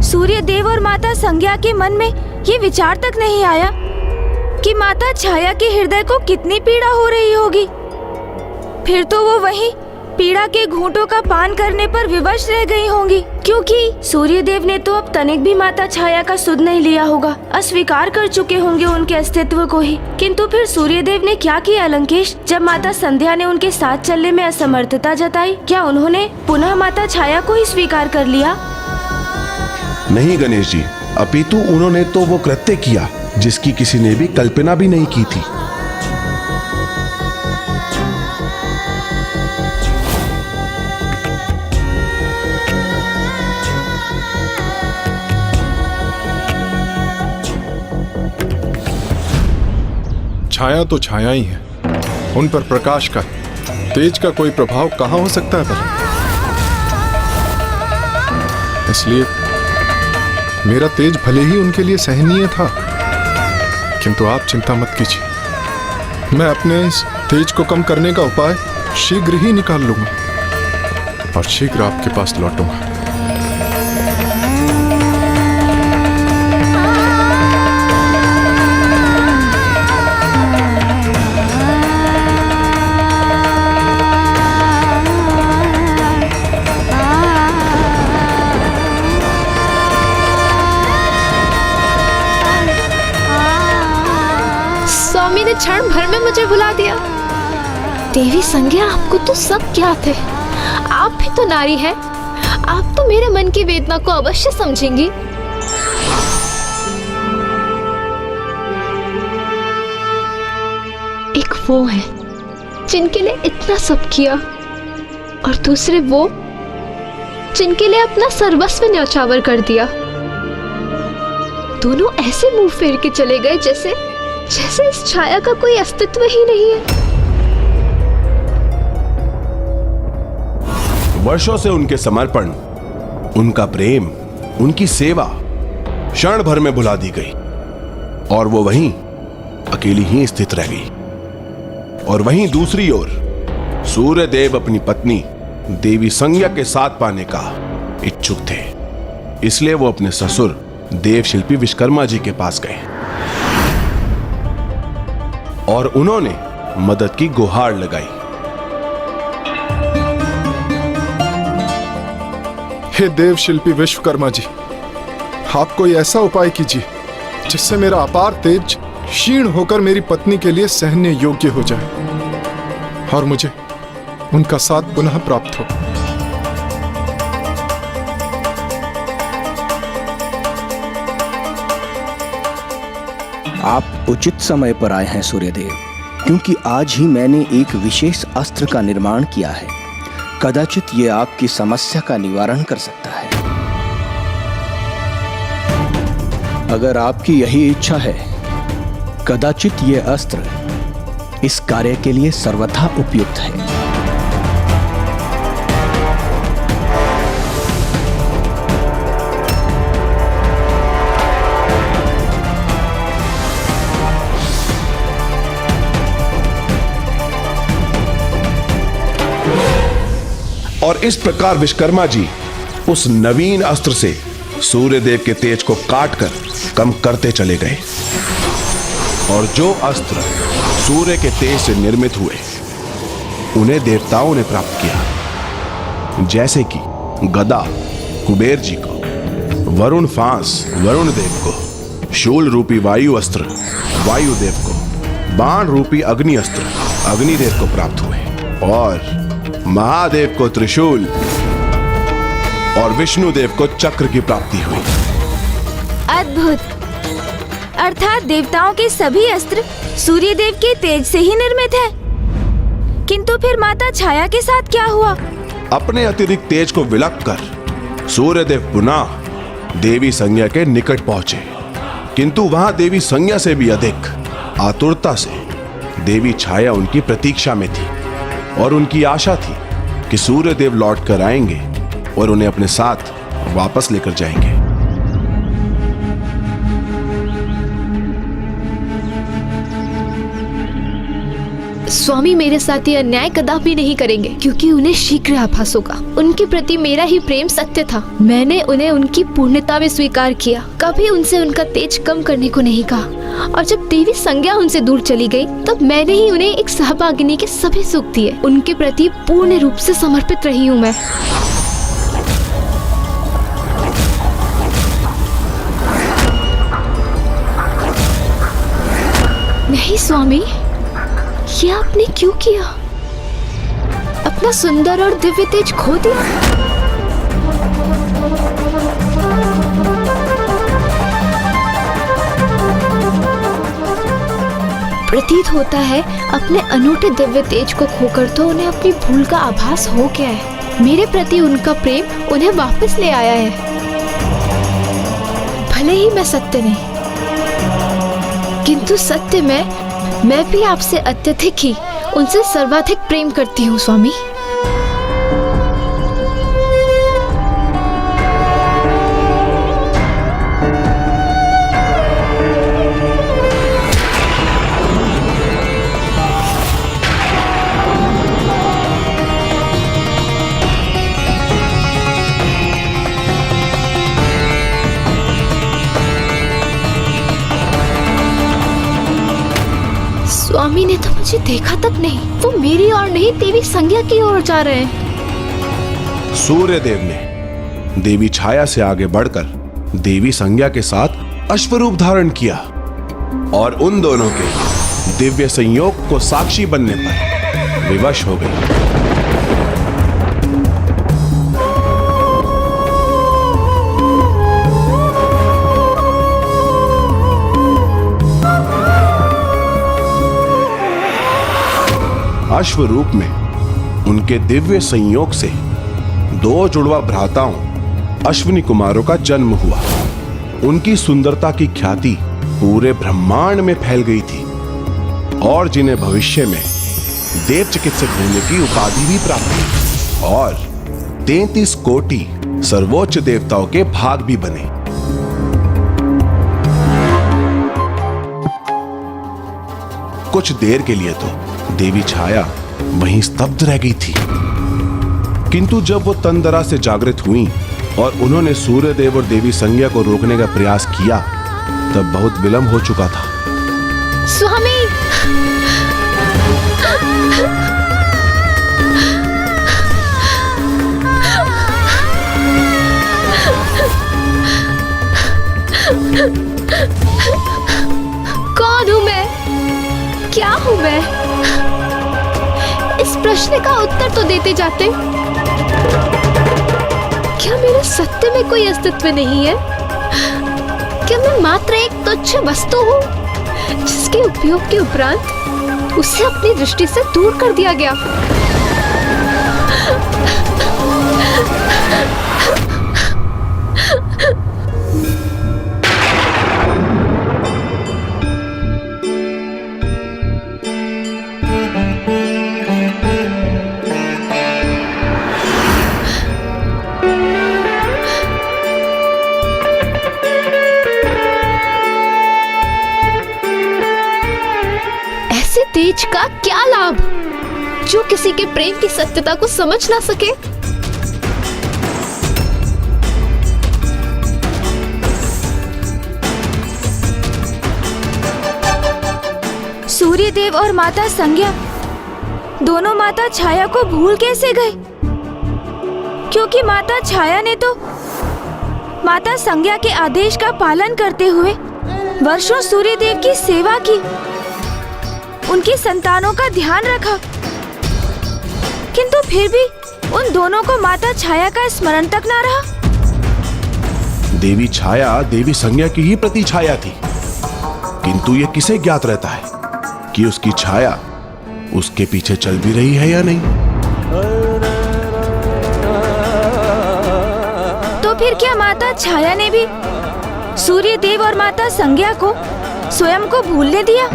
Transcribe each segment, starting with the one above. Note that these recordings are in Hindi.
सूर्य देव और माता संज्ञा के मन में ये विचार तक नहीं आया कि माता छाया के हृदय को कितनी पीड़ा हो रही होगी। फिर तो वो वहीं पीड़ा के घूंटों का पान करने पर विवश रह गई होंगी, क्योंकि सूर्य देव ने तो अब तनिक भी माता छाया का सुध नहीं लिया होगा, अस्वीकार कर चुके होंगे उनके अस्तित्व को ही। किंतु फिर सूर्य देव ने क्या किया लंकेश? जब माता संध्या ने उनके साथ चलने में असमर्थता जताई, क्या उन्होंने पुनः माता छाया को ही स्वीकार कर लिया? नहीं गणेश जी, अपितु उन्होंने तो वो कृत्य किया जिसकी किसी ने भी कल्पना भी नहीं की थी। छाया तो छाया ही है, उन पर प्रकाश का, तेज का कोई प्रभाव कहां हो सकता है पर? इसलिए मेरा तेज भले ही उनके लिए सहनीय था, किंतु आप चिंता मत कीजिए, मैं अपने इस तेज को कम करने का उपाय शीघ्र ही निकाल लूंगा और शीघ्र आपके पास लौटूंगा। स्वामी ने क्षण भर में मुझे भुला दिया। देवी संज्ञा, आपको तो सब ज्ञात है, आप भी तो नारी हैं, आप तो मेरे मन की वेदना को अवश्य समझेंगी। एक वो है जिनके लिए इतना सब किया, और दूसरे वो जिनके लिए अपना सर्वस्व न्यौछावर कर दिया। दोनों ऐसे मुंह फेर के चले गए जैसे इस छाया का कोई अस्तित्व ही नहीं है। वर्षों से उनके समर्पण, उनका प्रेम, उनकी सेवा क्षण भर में भुला दी गई और वो वहीं अकेली ही स्थित रह गई। और वहीं दूसरी ओर सूर्य देव अपनी पत्नी देवी संज्ञा के साथ पाने का इच्छुक थे, इसलिए वो अपने ससुर देव शिल्पी विश्वकर्मा जी के पास गए और उन्होंने मदद की गुहार लगाई। हे देव शिल्पी विश्वकर्मा जी, आप कोई ऐसा उपाय कीजिए जिससे मेरा अपार तेज क्षीण होकर मेरी पत्नी के लिए सहने योग्य हो जाए और मुझे उनका साथ पुनः प्राप्त हो। आप उचित समय पर आए हैं सूर्यदेव, क्योंकि आज ही मैंने एक विशेष अस्त्र का निर्माण किया है। कदाचित ये आपकी समस्या का निवारण कर सकता है। अगर आपकी यही इच्छा है, कदाचित ये अस्त्र इस कार्य के लिए सर्वथा उपयुक्त है। और इस प्रकार विश्वकर्मा जी उस नवीन अस्त्र से सूर्यदेव के तेज को काटकर कम करते चले गए और जो अस्त्र सूर्य के तेज से निर्मित हुए उन्हें देवताओं ने प्राप्त किया, जैसे कि गदा कुबेर जी को, वरुण फांस वरुण देव को, शूल रूपी वायु अस्त्र वायुदेव को, बाण रूपी अग्नि अस्त्र अग्निदेव को प्राप्त हुए और महादेव को त्रिशूल और विष्णुदेव को चक्र की प्राप्ति हुई। अद्भुत! अर्थात देवताओं के सभी अस्त्र सूर्य देव के तेज से ही निर्मित है। किंतु फिर माता छाया के साथ क्या हुआ? अपने अतिरिक्त तेज को विलक कर सूर्यदेव पुनः देवी संज्ञा के निकट पहुंचे, किंतु वहां देवी संज्ञा से भी अधिक आतुरता से देवी छाया उनकी प्रतीक्षा में थी और उनकी आशा थी कि सूर्यदेव लौट कर आएंगे और उन्हें अपने साथ वापस लेकर जाएंगे। स्वामी मेरे साथ ये अन्याय कदापि नहीं करेंगे, क्योंकि उन्हें शीघ्र आभास होगा। उनके प्रति मेरा ही प्रेम सत्य था। मैंने उन्हें उनकी पूर्णता में स्वीकार किया, कभी उनसे उनका तेज कम करने को नहीं कहा। और जब देवी संज्ञा उनसे दूर चली गई, तब मैंने ही उन्हें एक सहभागिनी के सभी सुख दिए। उनके प्रति पूर्ण रूप से समर्पित रही हूँ मैं। नहीं स्वामी, ये आपने क्यों किया? अपना सुंदर और दिव्य तेज खो दिया। प्रतीत होता है अपने अनूठे दिव्य तेज को खोकर तो उन्हें अपनी भूल का आभास हो गया है। मेरे प्रति उनका प्रेम उन्हें वापस ले आया है। भले ही मैं सत्य नहीं, किंतु सत्य में मैं भी आपसे अत्यधिक ही, उनसे सर्वाधिक प्रेम करती हूँ स्वामी। स्वामी ने तो मुझे देखा तक नहीं। वो मेरी ओर नहीं, देवी संज्ञा की ओर जा रहे हैं। सूर्यदेव ने देवी छाया से आगे बढ़कर देवी संज्ञा के साथ अश्वरूप धारण किया और उन दोनों के दिव्य संयोग को साक्षी बनने पर विवश हो गई। अश्वरूप में उनके दिव्य संयोग से दो जुड़वा भ्राताओं अश्विनी कुमारों का जन्म हुआ। उनकी सुंदरता की ख्याति पूरे ब्रह्मांड में फैल गई थी और जिन्हें भविष्य में देव चिकित्सक होने की उपाधि भी प्राप्त हुई और 33 कोटि सर्वोच्च देवताओं के भाग भी बने। कुछ देर के लिए तो देवी छाया वहीं स्तब्ध रह गई थी, किंतु जब वो तंदरा से जागृत हुई और उन्होंने सूर्यदेव और देवी संज्ञा को रोकने का प्रयास किया, तब बहुत विलंब हो चुका था। स्वामी, कौन हूं मैं? क्या हूं मैं? इस प्रश्न का उत्तर तो देते जाते। क्या मेरे सत्य में कोई अस्तित्व नहीं है? क्या मैं मात्र एक तुच्छ वस्तु हूं जिसके उपयोग के उपरांत उसे अपनी दृष्टि से दूर कर दिया गया? तेज का क्या लाभ जो किसी के प्रेम की सत्यता को समझ ना सके? सूर्यदेव और माता संज्ञा दोनों माता छाया को भूल कैसे गए? क्योंकि माता छाया ने तो माता संज्ञा के आदेश का पालन करते हुए वर्षों सूर्यदेव की सेवा की, उनकी संतानों का ध्यान रखा, किंतु फिर भी उन दोनों को माता छाया का स्मरण तक ना रहा। देवी छाया देवी संज्ञा की ही प्रतिछाया थी, किंतु यह किसे ज्ञात रहता है कि उसकी छाया उसके पीछे चल भी रही है या नहीं। तो फिर क्या माता छाया ने भी सूर्यदेव और माता संज्ञा को स्वयं को भूलने दिया?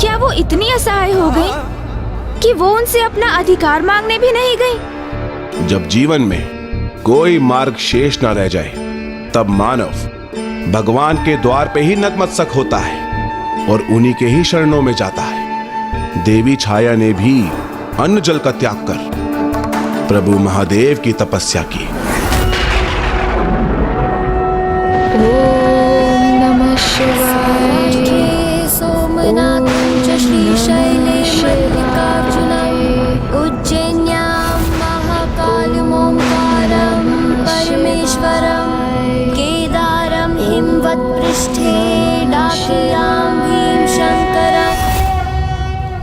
क्या वो इतनी असहाय हो गई कि वो उनसे अपना अधिकार मांगने भी नहीं गई? जब जीवन में कोई मार्ग शेष न रह जाए, तब मानव भगवान के द्वार पे ही नतमस्तक होता है और उन्हीं के ही शरणों में जाता है। देवी छाया ने भी अन्न जल का त्याग कर प्रभु महादेव की तपस्या की। ओम नमः शिवाय। सोमनाथ श्रीशैले मल्लिकार्जुनम उज्जैन्यां महाकालमोंकारं परमेश्वरं केदारं हिमवत्पृष्ठे डाकियां भीमशंकरं।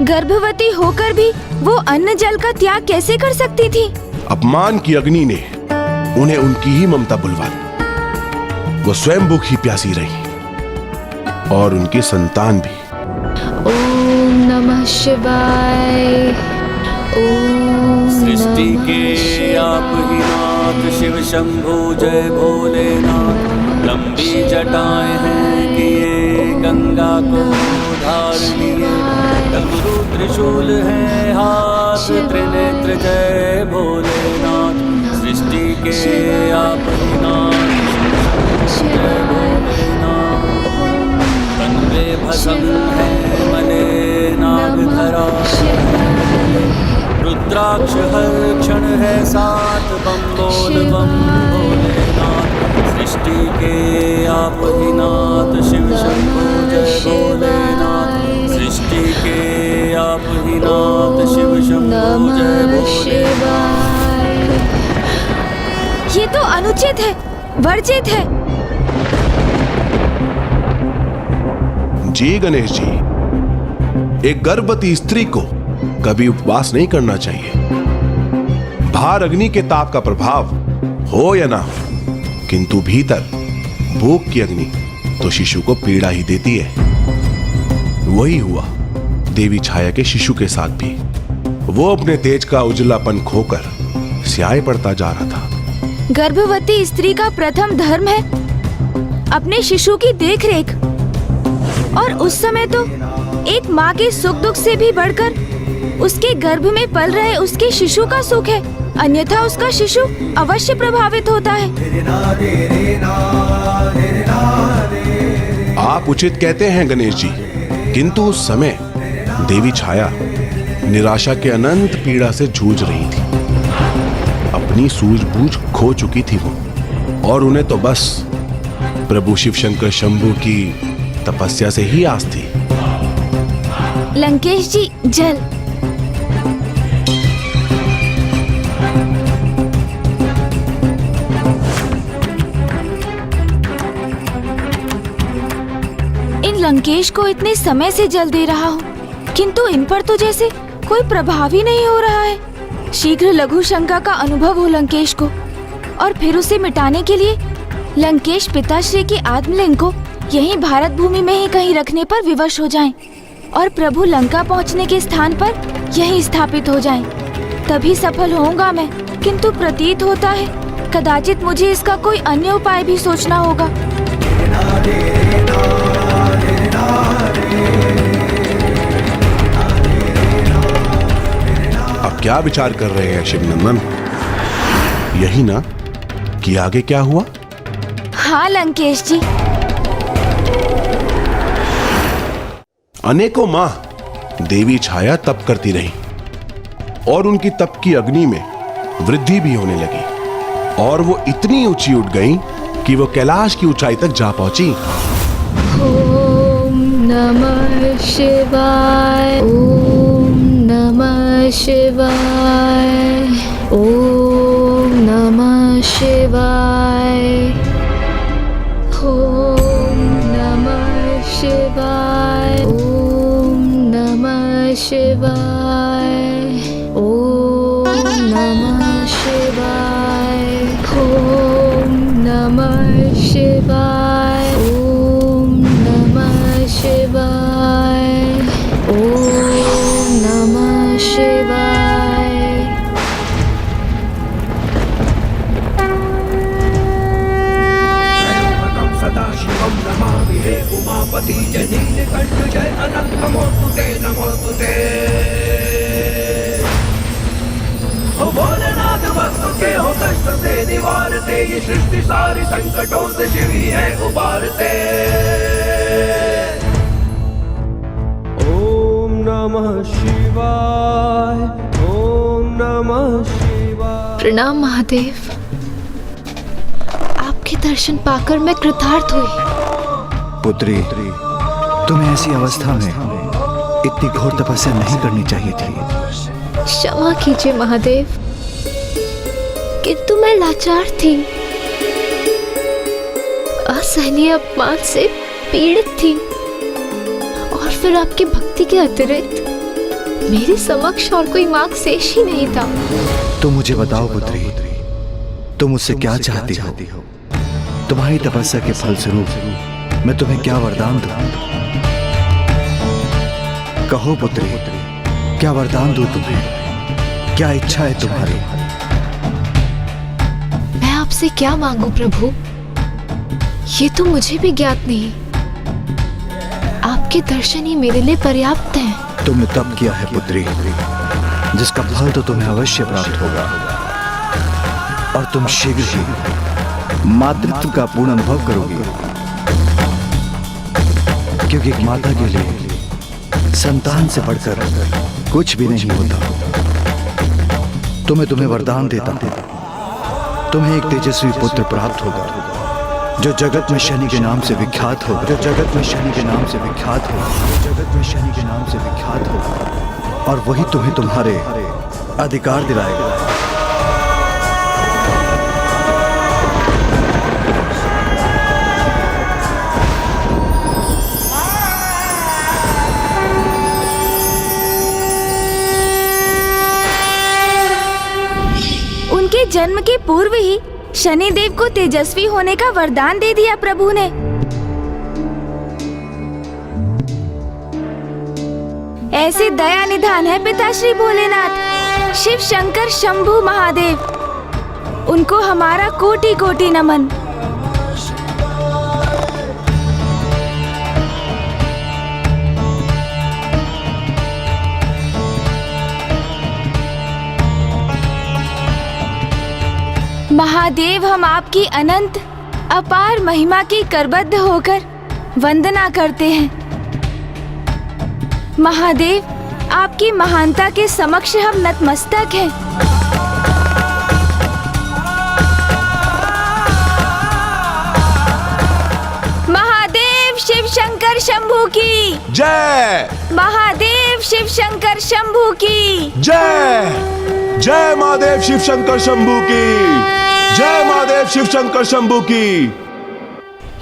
गर्भवती होकर भी वो अन्न जल का त्याग कैसे कर सकती थी? अपमान की अग्नि ने उन्हें उनकी ही ममता बुलवा दी। वो स्वयं भूखी प्यासी रही और उनकी संतान भी। ओम नमः शिवाय। ओम सृष्टि नमः के आप ही नाथ शिव शंभु जय भोलेनाथ। लंबी जटाएं हैं किए गंगा को धार लिए। डमरू त्रिशूल है हाथ त्रिनेत्र जय भोलेनाथ। सृष्टि के आप ही नाथ जय भोलेनाथ। कन्वे भसम है मने नागधरा। रुद्राक्ष हर क्षण है साथ बम बोल बम भोलेनाथ। सृष्टि के आप ही नाथ शिव शंभु जय भोलेनाथ। सृष्टि के आप ही नाथ शिव शंभु जय भोलेनाथ। ये तो अनुचित है, वर्जित है। जी गणेश जी, एक गर्भवती स्त्री को कभी उपवास नहीं करना चाहिए। बाहर अग्नि के ताप का प्रभाव हो या ना हो, किंतु भीतर भूख की अग्नि तो शिशु को पीड़ा ही देती है। वही हुआ देवी छाया के शिशु के साथ भी। वो अपने तेज का उजलापन खोकर स्याह पड़ता जा रहा था। गर्भवती स्त्री का प्रथम धर्म है अपने शिशु की देखरेख, और उस समय तो एक माँ के सुख दुख से भी बढ़कर उसके गर्भ में पल रहे उसके शिशु का सुख है, अन्यथा उसका शिशु अवश्य प्रभावित होता है। आप उचित कहते हैं गणेश जी, किंतु उस समय देवी छाया निराशा के अनंत पीड़ा से जूझ रही थी। अपनी सूझबूझ खो चुकी थी वो, और उन्हें तो बस प्रभु शिव शंकर शंभु की तपस्या से ही आस थी। लंकेश जी, जल। इन लंकेश को इतने समय से जल दे रहा हूँ, किंतु इन पर तो जैसे कोई प्रभाव ही नहीं हो रहा है। शीघ्र लघु शंका का अनुभव हो लंकेश को, और फिर उसे मिटाने के लिए लंकेश पिताश्री की आत्मलिंग को यहीं भारत भूमि में ही कहीं रखने पर विवश हो जाएं, और प्रभु लंका पहुंचने के स्थान पर यहीं स्थापित हो जाएं। तभी सफल होऊंगा मैं, किंतु प्रतीत होता है कदाचित मुझे इसका कोई अन्य उपाय भी सोचना होगा। अब क्या विचार कर रहे हैं शिवनंदन? यही ना कि आगे क्या हुआ? हाँ लंकेश जी। अनेकों माह देवी छाया तप करती रही, और उनकी तप की अग्नि में वृद्धि भी होने लगी, और वो इतनी ऊंची उठ गई कि वो कैलाश की ऊंचाई तक जा पहुंची। ओम नमः शिवाय। ओम नमः शिवाय। ओम नमः शिवाय। ओम नमः शिवाय। ओम नमः शिवाय। ओम नमः शिवाय। ओम नमः शिवाय। ओम नमः शिवाय। ओम नमः शिवाय। सदाशिवं नमामि हे उमापति जय नीलकंठ जय अनंत नमोस्तुते नमोस्तुते। ओ भोलेनाथ भक्तों के हो कष्ट से निवारते, ये सृष्टि सारी संकटों से शिव ही है उबारते। ओम नमः नमः शिवाय, ओम नमः शिवाय। प्रणाम महादेव। आपके दर्शन पाकर मैं कृतार्थ हुई। पुत्री, तुम्हें ऐसी अवस्था में इतनी घोर तपस्या नहीं करनी चाहिए थी। क्षमा कीजिए महादेव, किंतु मैं लाचार थी, असहनीय अपमान से पीड़ित थी, और फिर आपकी भक्ति के अतिरिक्त मेरे समक्ष और कोई मार्ग शेष ही नहीं था। तो मुझे बताओ पुत्री, तुम मुझसे क्या चाहती हो? तुम्हारी तपस्या के फलस्वरूप मैं तुम्हें क्या वरदान दूं? कहो पुत्री, क्या वरदान दूं तुम्हें? क्या इच्छा है तुम्हारी? मैं आपसे क्या मांगू प्रभु, ये तो मुझे भी ज्ञात नहीं। आपके दर्शन ही मेरे लिए पर्याप्त हैं। तुमने तप किया है पुत्री, जिसका फल तो तुम्हें अवश्य प्राप्त होगा, और तुम शीघ्र ही मातृत्व का पूर्ण अनुभव करोगी, क्योंकि एक माता के लिए संतान से बढ़कर कुछ भी नहीं होता। तो मैं तुम्हें वरदान देता हूं, तुम्हें एक तेजस्वी पुत्र प्राप्त होगा, जो जगत में शनि के नाम से विख्यात होगा, जो जगत में शनि के नाम से विख्यात होगा, जो जगत में शनि के नाम से विख्यात होगा, और वही तुम्हें तुम्हारे अधिकार दिलाएगा। उनके जन्म के पूर्व ही शनिदेव को तेजस्वी होने का वरदान दे दिया प्रभु ने। ऐसे दया निधान है पिताश्री भोलेनाथ, शिव शंकर शंभु महादेव। उनको हमारा कोटि कोटि नमन। महादेव, हम आपकी अनंत अपार महिमा की करबद्ध होकर वंदना करते हैं। महादेव, आपकी महानता के समक्ष हम नतमस्तक हैं। महादेव शिव शंकर शंभू की जय। महादेव शिव शंकर शंभू की जय। जय महादेव शिव शंकर शंभू की जय। महादेव शिव शंकर शंभू की।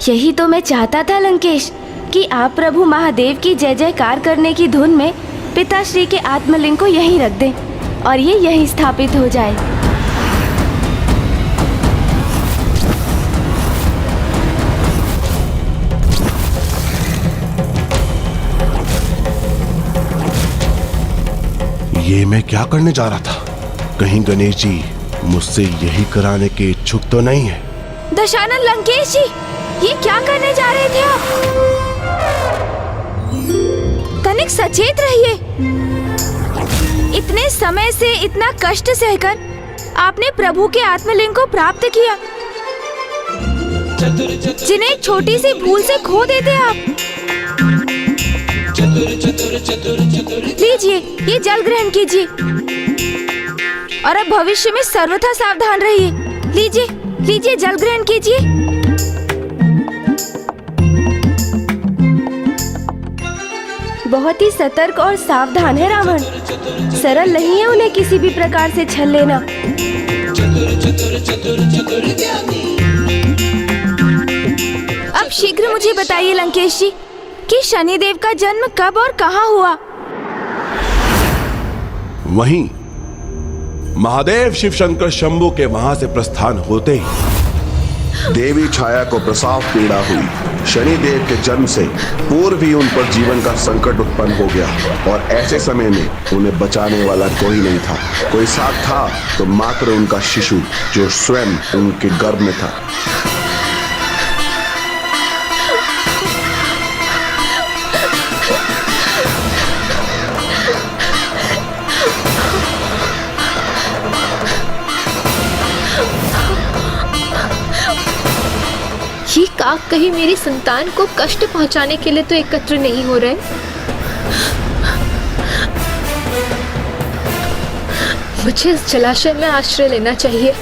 यही तो मैं चाहता था लंकेश, कि आप प्रभु महादेव की जय जयकार करने की धुन में पिताश्री के आत्मलिंग को यहीं रख दें और ये यहीं स्थापित हो जाए। ये मैं क्या करने जा रहा था? कहीं गणेश जी मुझसे यही कराने के इच्छुक तो नहीं है? दशानन लंकेश जी, ये क्या करने जा रहे थे आप? तनिक सचेत रहिए। इतने समय से इतना कष्ट सहकर आपने प्रभु के आत्मलिंग को प्राप्त किया, जिन्हें एक छोटी सी भूल से खो देते आप। लीजिए, ये जल ग्रहण कीजिए और अब भविष्य में सर्वथा सावधान रहिए। लीजिए, लीजिए, जल ग्रहण कीजिए। बहुत ही सतर्क और सावधान है रावण। सरल नहीं है उन्हें किसी भी प्रकार से छल लेना। अब शीघ्र मुझे बताइए लंकेश जी, कि शनिदेव का जन्म कब और कहाँ हुआ? वहीं महादेव शिव शंकर शंभू के वहां से प्रस्थान होते ही देवी छाया को प्रसव पीड़ा हुई। शनिदेव के जन्म से पूर्व ही उन पर जीवन का संकट उत्पन्न हो गया, और ऐसे समय में उन्हें बचाने वाला कोई नहीं था। कोई साथ था तो मात्र उनका शिशु, जो स्वयं उनके गर्भ में था। ये काक कहीं मेरी संतान को कष्ट पहुंचाने के लिए तो एकत्र नहीं हो रहे। मुझे इस जलाशय में आश्रय लेना चाहिए।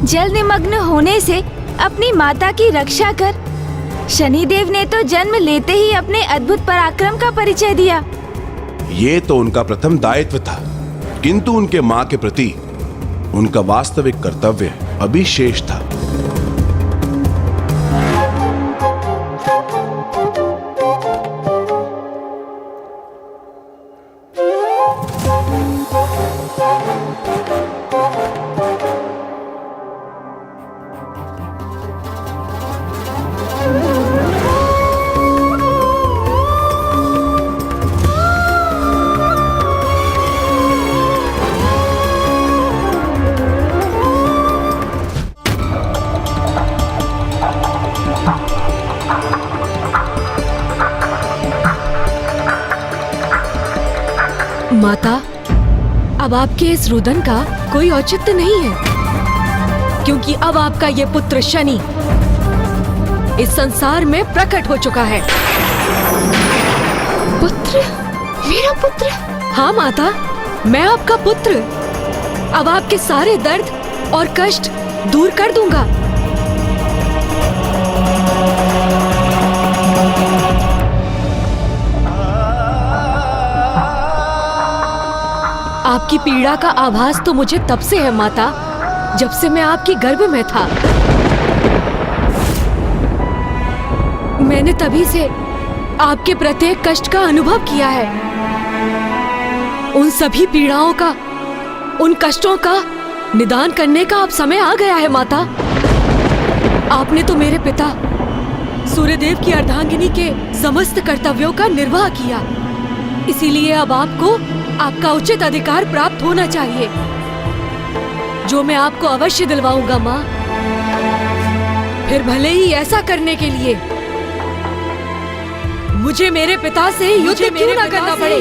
जल निमग्न होने से अपनी माता की रक्षा कर शनिदेव ने तो जन्म लेते ही अपने अद्भुत पराक्रम का परिचय दिया। ये तो उनका प्रथम दायित्व था, किंतु उनके मां के प्रति उनका वास्तविक कर्तव्य अभी शेष था। माता, अब आपके इस रुदन का कोई औचित्य नहीं है, क्योंकि अब आपका ये पुत्र शनि इस संसार में प्रकट हो चुका है। पुत्र? मेरा पुत्र? हाँ माता, मैं आपका पुत्र। अब आपके सारे दर्द और कष्ट दूर कर दूंगा। आपकी पीड़ा का आभास तो मुझे तब से है माता, जब से मैं आपकी गर्भ में था। मैंने तभी से आपके प्रत्येक कष्ट का अनुभव किया है। उन सभी पीड़ाओं का, उन कष्टों का निदान करने का अब समय आ गया है माता। आपने तो मेरे पिता सूर्यदेव की अर्धांगिनी के समस्त कर्तव्यों का निर्वाह किया, इसीलिए अब आपको आपका उचित अधिकार प्राप्त होना चाहिए, जो मैं आपको अवश्य दिलवाऊंगा माँ। फिर भले ही ऐसा करने के लिए मुझे मेरे पिता से युद्ध क्यों ना करना पड़े।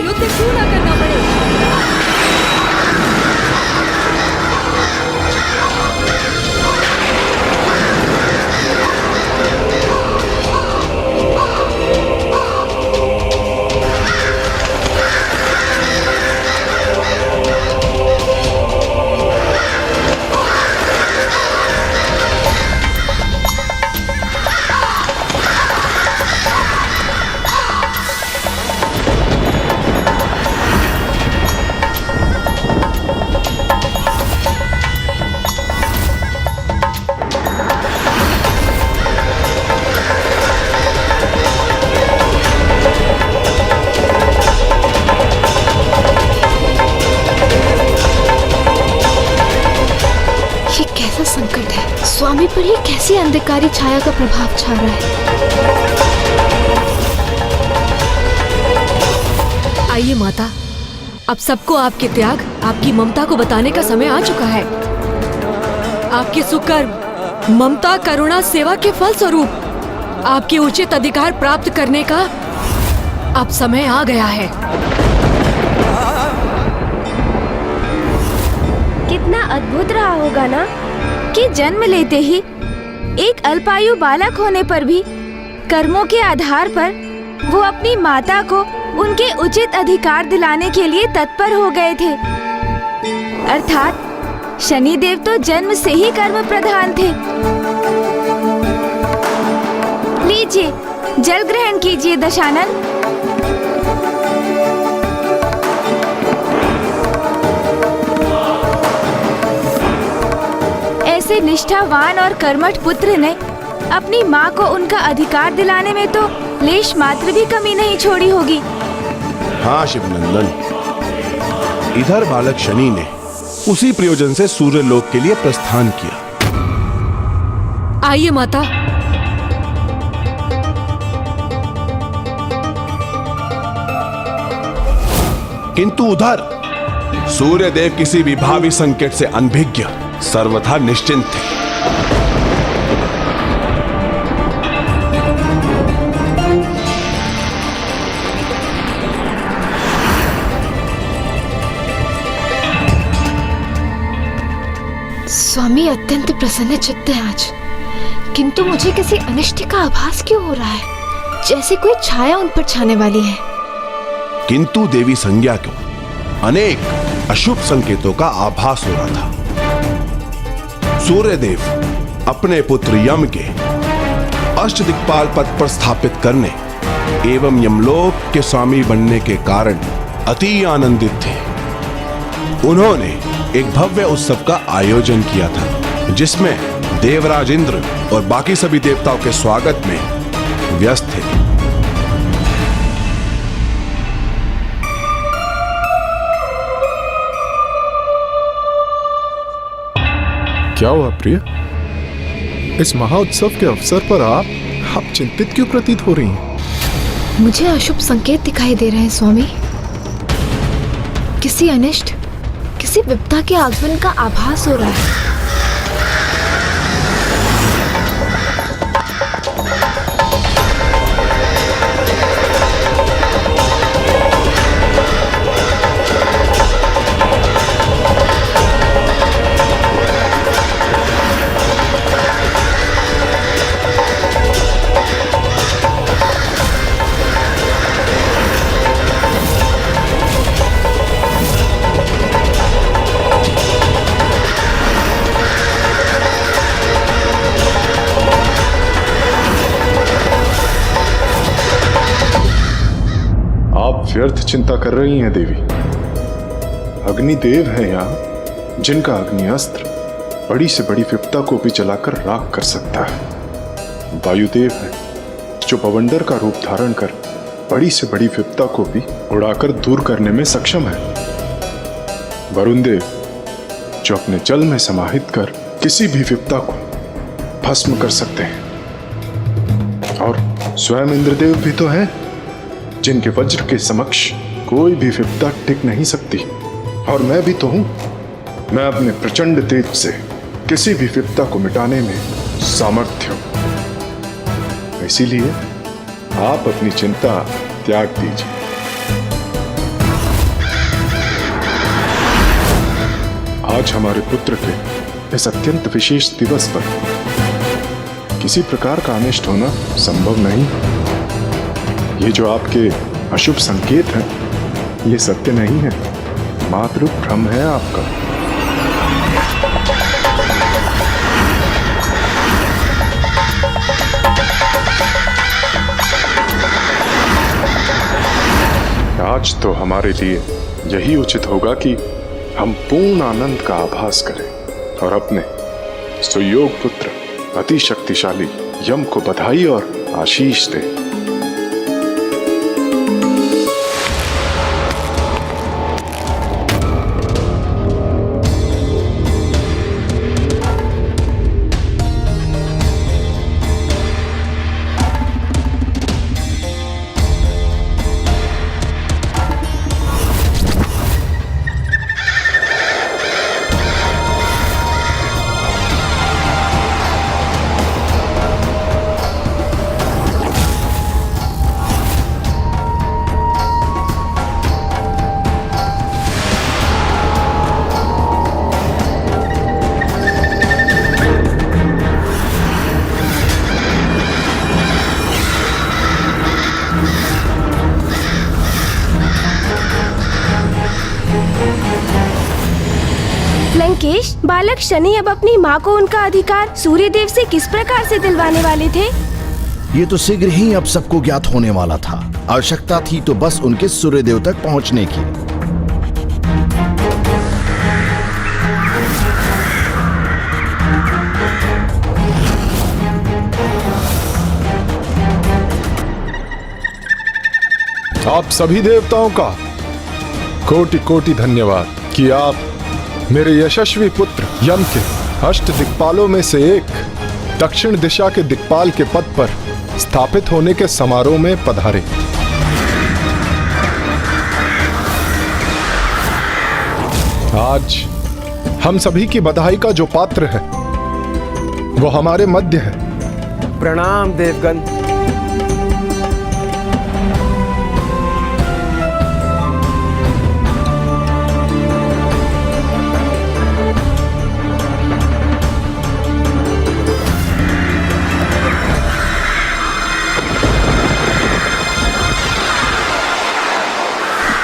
कैसी अंधकारी छाया का प्रभाव छा रहा है। आइए माता, अब सबको आपके त्याग, आपकी ममता को बताने का समय आ चुका है। आपके सुकर्म, ममता, करुणा, सेवा के फल स्वरूप आपके उचित अधिकार प्राप्त करने का अब समय आ गया है। कितना अद्भुत रहा होगा ना कि जन्म लेते ही एक अल्पायु बालक होने पर भी कर्मों के आधार पर वो अपनी माता को उनके उचित अधिकार दिलाने के लिए तत्पर हो गए थे। अर्थात शनिदेव तो जन्म से ही कर्म प्रधान थे। लीजिए, जल ग्रहण कीजिए दशानन। ऐसे निष्ठावान और कर्मठ पुत्र ने अपनी माँ को उनका अधिकार दिलाने में तो लेश मात्र भी कमी नहीं छोड़ी होगी। हाँ शिवनंदन, इधर बालक शनि ने उसी प्रयोजन से सूर्य लोक के लिए प्रस्थान किया। आइए माता। किंतु उधर सूर्यदेव किसी भी भावी संकट से अनभिज्ञ, सर्वथा निश्चिंत थे। स्वामी अत्यंत प्रसन्न चित्त है आज, किंतु मुझे किसी अनिष्ट का आभास क्यों हो रहा है, जैसे कोई छाया उन पर छाने वाली है। किंतु देवी संज्ञा को अनेक अशुभ संकेतों का आभास हो रहा था। सूर्यदेव अपने पुत्र यम के अष्टदिक्पाल पद पर स्थापित करने एवं यमलोक के स्वामी बनने के कारण अति आनंदित थे। उन्होंने एक भव्य उत्सव का आयोजन किया था, जिसमें देवराज इंद्र और बाकी सभी देवताओं के स्वागत में व्यस्त थे। क्या हुआ प्रिय? इस महाउत्सव के अवसर पर आप चिंतित क्यों प्रतीत हो रही हैं? मुझे अशुभ संकेत दिखाई दे रहे हैं स्वामी। किसी अनिष्ट, किसी विपदा के आगमन का आभास हो रहा है। व्यर्थ चिंता कर रही हैं देवी। अग्निदेव है यहाँ, जिनका अग्नि अस्त्र बड़ी से बड़ी विपदा को भी जलाकर राख कर सकता है। वायुदेव है, जो बवंडर का रूप धारण कर बड़ी से बड़ी विपदा को भी उड़ाकर दूर करने में सक्षम है। वरुण देव, जो अपने जल में समाहित कर किसी भी विपदा को भस्म कर सकते हैं। और स्वयं इंद्रदेव भी तो हैं, जिनके वज्र के समक्ष कोई भी विपदा टिक नहीं सकती। और मैं भी तो हूं, मैं अपने प्रचंड तेज से किसी भी विपदा को मिटाने में सामर्थ्य हूं। इसीलिए आप अपनी चिंता त्याग दीजिए। आज हमारे पुत्र के इस अत्यंत विशेष दिवस पर किसी प्रकार का अनिष्ट होना संभव नहीं। ये जो आपके अशुभ संकेत हैं, ये सत्य नहीं है, मात्र भ्रम है आपका। आज तो हमारे लिए यही उचित होगा कि हम पूर्ण आनंद का आभास करें और अपने सुयोग पुत्र अति शक्तिशाली यम को बधाई और आशीष दें। आदेश, बालक शनि अब अपनी माँ को उनका अधिकार सूर्य देव से किस प्रकार से दिलवाने वाले थे? ये तो शीघ्र ही अब सबको ज्ञात होने वाला था। आवश्यकता थी तो बस उनके सूर्यदेव तक पहुंचने की। आप सभी देवताओं का कोटि कोटि धन्यवाद कि आप मेरे यशस्वी पुत्र यम के अष्ट दिक्पालों में से एक दक्षिण दिशा के दिक्पाल के पद पर स्थापित होने के समारोह में पधारे। आज हम सभी की बधाई का जो पात्र है वो हमारे मध्य है। प्रणाम देवगण।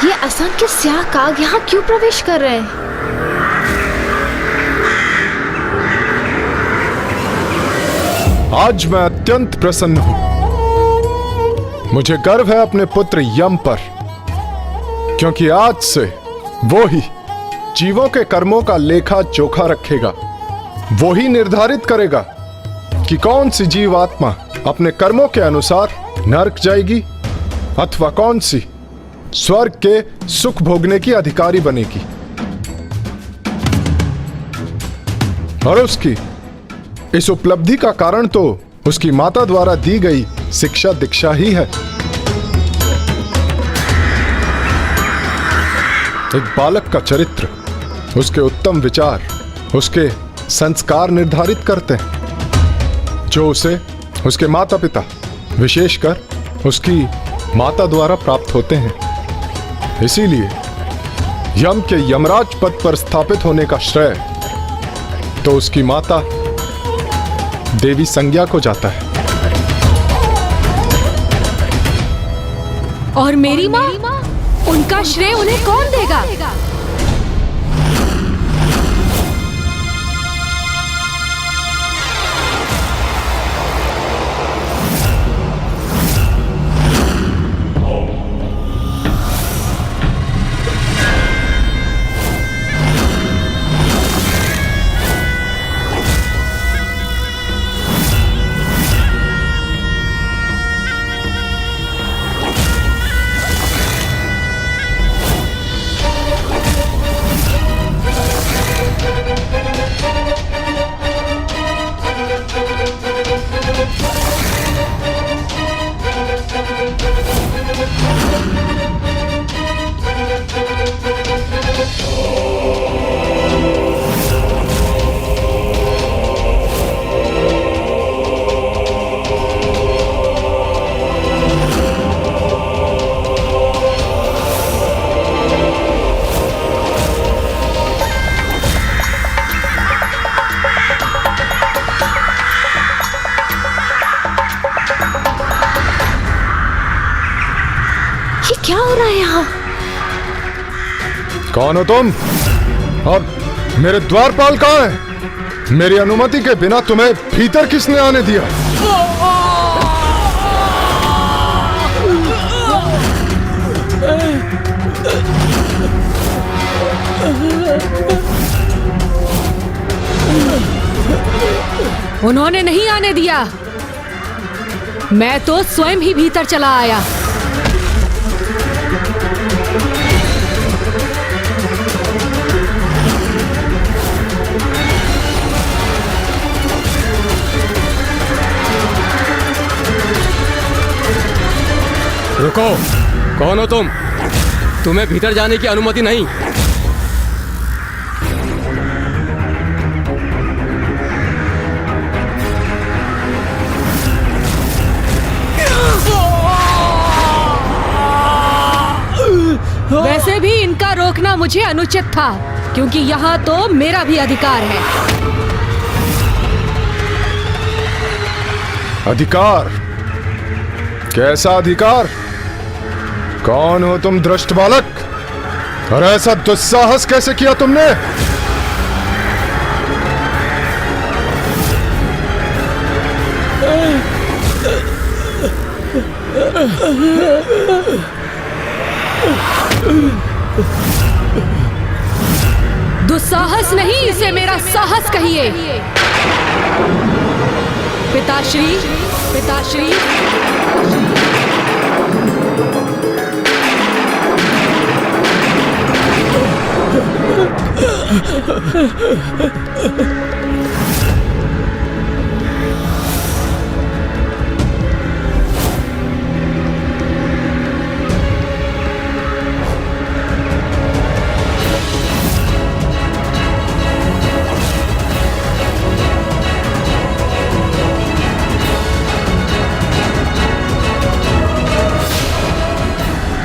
ये असंख्य स्याह काग यहाँ क्यों प्रवेश कर रहे हैं? आज मैं अत्यंत प्रसन्न हूं। मुझे गर्व है अपने पुत्र यम पर, क्योंकि आज से वो ही जीवों के कर्मों का लेखा जोखा रखेगा। वो ही निर्धारित करेगा कि कौन सी जीवात्मा अपने कर्मों के अनुसार नरक जाएगी अथवा कौन सी स्वर्ग के सुख भोगने की अधिकारी बनेगी। और उसकी इस उपलब्धि का कारण तो उसकी माता द्वारा दी गई शिक्षा दीक्षा ही है। एक बालक का चरित्र, उसके उत्तम विचार, उसके संस्कार निर्धारित करते हैं, जो उसे उसके माता पिता, विशेषकर उसकी माता द्वारा प्राप्त होते हैं। इसीलिए यम के यमराज पद पर स्थापित होने का श्रेय तो उसकी माता देवी संज्ञा को जाता है। और मेरी माँ, उनका श्रेय उन्हें कौन देगा? क्या हो रहा है यहाँ? कौन हो तुम? और मेरे द्वारपाल कहाँ है? मेरी अनुमति के बिना तुम्हें भीतर किसने आने दिया? उन्होंने नहीं आने दिया, मैं तो स्वयं ही भीतर चला आया। रुको, कौन हो तुम? तुम्हें भीतर जाने की अनुमति नहीं। वैसे भी इनका रोकना मुझे अनुचित था, क्योंकि यहाँ तो मेरा भी अधिकार है। अधिकार? कैसा अधिकार? कौन हो तुम दुष्ट बालक? और ऐसा दुस्साहस कैसे किया तुमने? दुस्साहस नहीं, इसे मेरा साहस कहिए। पिताश्री, पिताश्री।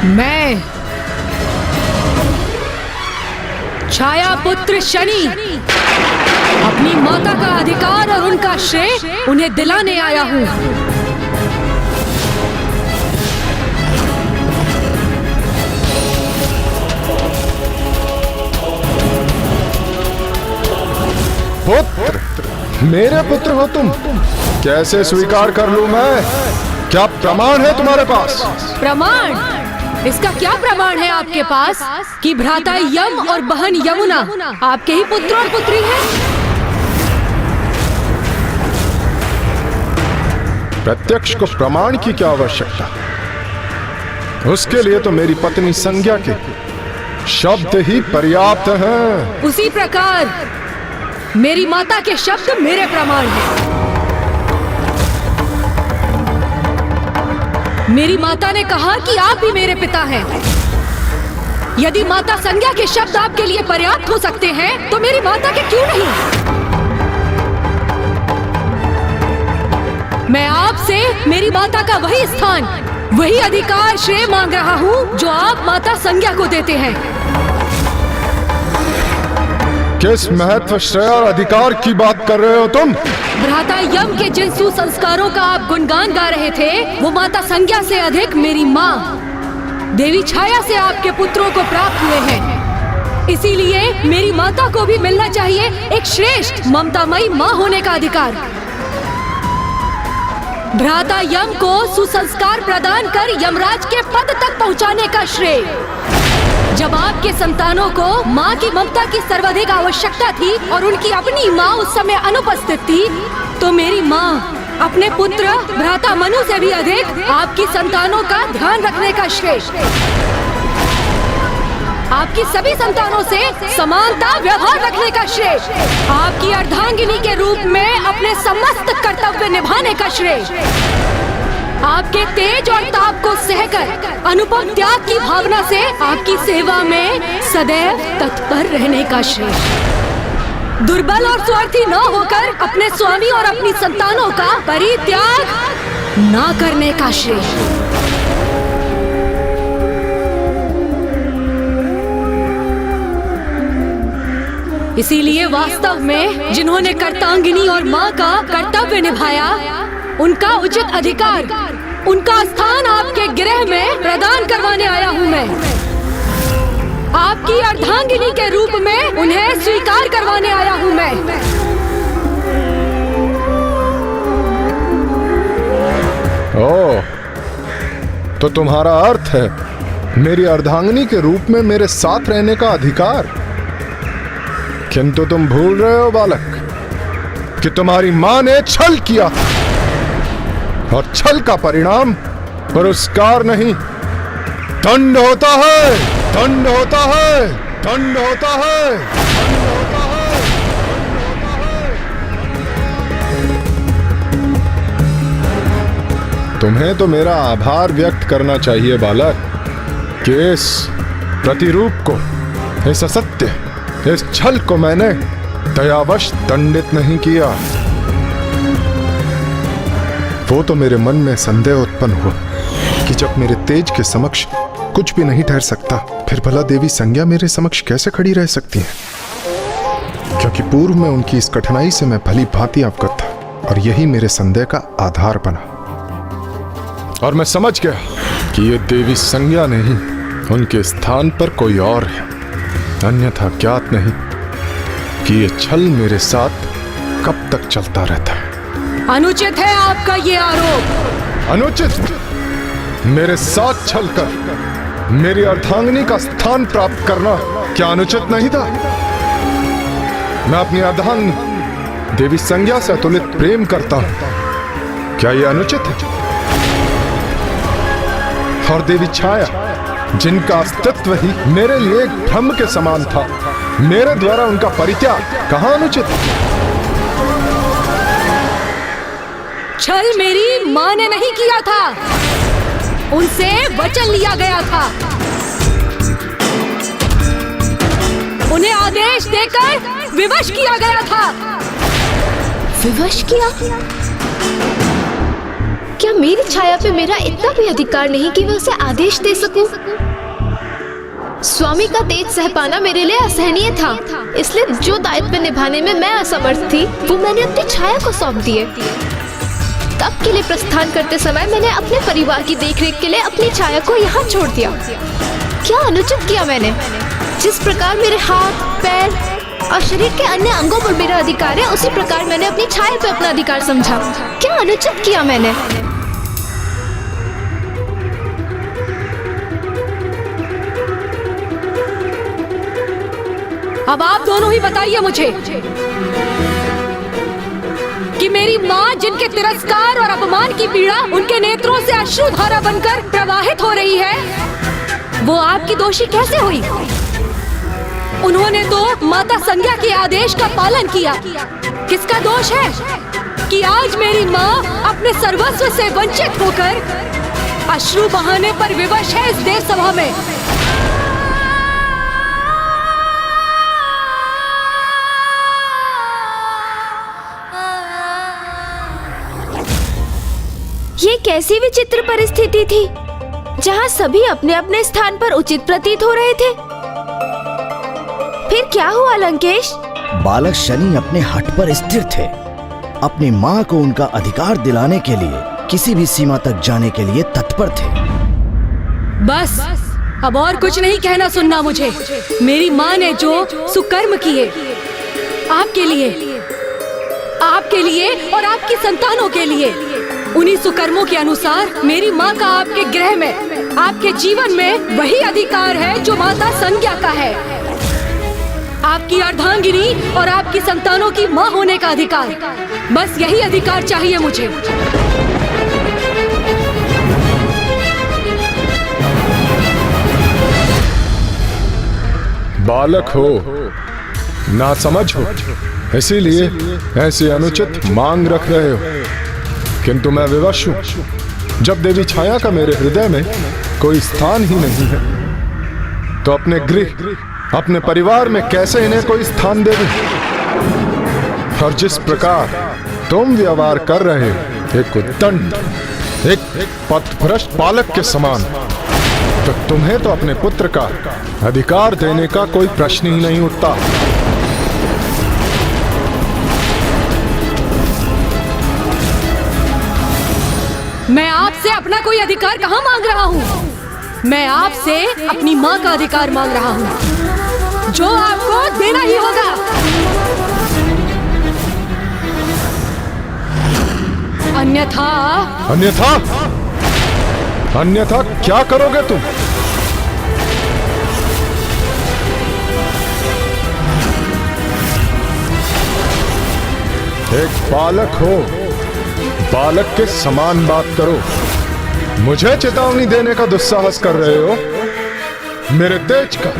मैं छाया पुत्र शनि अपनी माता का अधिकार और उनका श्रेय उन्हें दिलाने आया हूं। पुत्र, मेरे पुत्र हो तुम, कैसे स्वीकार कर लूं मैं? क्या प्रमाण है तुम्हारे पास? प्रमाण? इसका क्या प्रमाण है आपके पास कि भ्राता यम और बहन यमुना आपके ही पुत्र और पुत्री हैं? प्रत्यक्ष को प्रमाण की क्या आवश्यकता? उसके लिए तो मेरी पत्नी संज्ञा के शब्द ही पर्याप्त हैं। उसी प्रकार मेरी माता के शब्द मेरे प्रमाण हैं। मेरी माता ने कहा कि आप भी मेरे पिता हैं। यदि माता संज्ञा के शब्द आपके लिए पर्याप्त हो सकते हैं तो मेरी माता के क्यों नहीं? मैं आपसे मेरी माता का वही स्थान, वही अधिकार, श्रेय मांग रहा हूँ जो आप माता संज्ञा को देते हैं। किस महत्व, श्रेय और अधिकार की बात कर रहे हो तुम? भ्राता यम के जिन सुसंस्कारों का आप गुणगान गा रहे थे, वो माता संज्ञा से अधिक मेरी माँ देवी छाया से आपके पुत्रों को प्राप्त हुए हैं। इसीलिए मेरी माता को भी मिलना चाहिए एक श्रेष्ठ ममतामयी माँ होने का अधिकार। भ्राता यम को सुसंस्कार प्रदान कर यमराज के पद तक पहुँचाने का श्रेय। जब आपके संतानों को माँ की ममता की सर्वाधिक आवश्यकता थी और उनकी अपनी माँ उस समय अनुपस्थित थी, तो मेरी माँ अपने पुत्र भ्राता मनु से भी अधिक आपकी संतानों का ध्यान रखने का श्रेय, आपकी सभी संतानों से समानता व्यवहार रखने का श्रेय, आपकी अर्धांगिनी के रूप में अपने समस्त कर्तव्य निभाने का श्रेय, आपके तेज और ताप को सहकर अनुपम त्याग की भावना से आपकी सेवा में सदैव तत्पर रहने का श्रेय, दुर्बल और स्वार्थी न होकर अपने स्वामी और अपनी संतानों का परित्याग न करने का श्रेय। इसीलिए वास्तव में जिन्होंने कर्तांगिनी और माँ का कर्तव्य निभाया, उनका उचित अधिकार, उनका स्थान आपके गृह में प्रदान करवाने आया हूँ मैं। आपकी अर्धांगिनी के रूप में उन्हें स्वीकार करवाने आया हूँ मैं। ओह, तो तुम्हारा अर्थ है मेरी अर्धांगिनी के रूप में मेरे साथ रहने का अधिकार। किंतु तुम भूल रहे हो बालक कि तुम्हारी माँ ने छल किया था, और छल का परिणाम पुरस्कार नहीं, दंड होता है, दंड होता है, दंड होता है, दंड होता है। तुम्हें तो मेरा आभार व्यक्त करना चाहिए बालक कि इस प्रतिरूप को, इस असत्य, इस छल को मैंने दयावश दंडित नहीं किया। वो तो मेरे मन में संदेह उत्पन्न हुआ कि जब मेरे तेज के समक्ष कुछ भी नहीं ठहर सकता, फिर भला देवी संज्ञा मेरे समक्ष कैसे खड़ी रह सकती है? क्योंकि पूर्व में उनकी इस कठिनाई से मैं भली भांति अवगत था, और यही मेरे संदेह का आधार बना। और मैं समझ गया कि ये देवी संज्ञा नहीं, उनके स्थान पर कोई और है। अन्यथा ज्ञात नहीं कि ये छल मेरे साथ कब तक चलता रहता है। अनुचित है आपका ये आरोप। अनुचित? मेरे साथ चलकर मेरी अर्धांगिनी का स्थान प्राप्त करना क्या अनुचित नहीं था? मैं अपनी अर्धांगिनी देवी संज्ञा से अतुलित प्रेम करता हूं, क्या यह अनुचित है? और देवी छाया, जिनका अस्तित्व ही मेरे लिए एक भ्रम के समान था, मेरे द्वारा उनका परित्याग कहां अनुचित है? छल मेरी माँ ने नहीं किया था, उनसे वचन लिया गया था। उन्हें आदेश देकर विवश किया गया था। विवश किया? क्या मेरी छाया पे मेरा इतना भी अधिकार नहीं कि मैं उसे आदेश दे सकूं? स्वामी का तेज सह पाना मेरे लिए असहनीय था, इसलिए जो दायित्व निभाने में मैं असमर्थ थी वो मैंने अपनी छाया को सौंप दिए। तब के लिए प्रस्थान करते समय मैंने अपने परिवार की देखरेख के लिए अपनी छाया को यहाँ छोड़ दिया। क्या अनुचित किया मैंने? जिस प्रकार मेरे हाथ, पैर और शरीर के अन्य अंगों पर मेरा अधिकार है, उसी प्रकार मैंने अपनी छाया पर अपना अधिकार समझा। क्या अनुचित किया मैंने? अब आप दोनों ही बताइए मुझे कि मेरी माँ, जिनके तिरस्कार और अपमान की पीड़ा उनके नेत्रों से अश्रुधारा बनकर प्रवाहित हो रही है, वो आपकी दोषी कैसे हुई? उन्होंने तो माता संज्ञा के आदेश का पालन किया। किसका दोष है कि आज मेरी माँ अपने सर्वस्व से वंचित होकर अश्रु बहाने पर विवश है इस देव सभा में? ये कैसी विचित्र परिस्थिति थी जहाँ सभी अपने अपने स्थान पर उचित प्रतीत हो रहे थे। फिर क्या हुआ लंकेश? बालक शनि अपने हठ पर स्थिर थे। अपनी माँ को उनका अधिकार दिलाने के लिए किसी भी सीमा तक जाने के लिए तत्पर थे। बस अब और कुछ नहीं कहना सुनना मुझे। मेरी माँ ने जो सुकर्म किए आपके लिए और आपकी संतानों के लिए, उन्हीं सुकर्मों के अनुसार मेरी माँ का आपके गृह में, आपके जीवन में वही अधिकार है जो माता संज्ञा का है। आपकी अर्धांगिनी और आपकी संतानों की माँ होने का अधिकार, बस यही अधिकार चाहिए मुझे। बालक हो, नासमझ हो, इसीलिए ऐसी अनुचित मांग रख रहे हो। किंतु मैं विवश हूं। जब देवी छाया का मेरे हृदय में कोई स्थान ही नहीं है, तो अपने गृह, अपने परिवार में कैसे इन्हें कोई स्थान दे दूं? और जिस प्रकार तुम व्यवहार कर रहे हो, एक उद्दंड, एक पथभ्रष्ट बालक के समान, तो तुम्हें तो अपने पुत्र का अधिकार देने का कोई प्रश्न ही नहीं उठता। मैं आपसे अपना कोई अधिकार कहाँ मांग रहा हूँ? मैं आपसे अपनी माँ का अधिकार मांग रहा हूँ, जो आपको देना ही होगा। अन्यथा क्या करोगे तुम? एक बालक हो, बालक के समान बात करो। मुझे चेतावनी देने का दुस्साहस कर रहे हो। मेरे तेज का,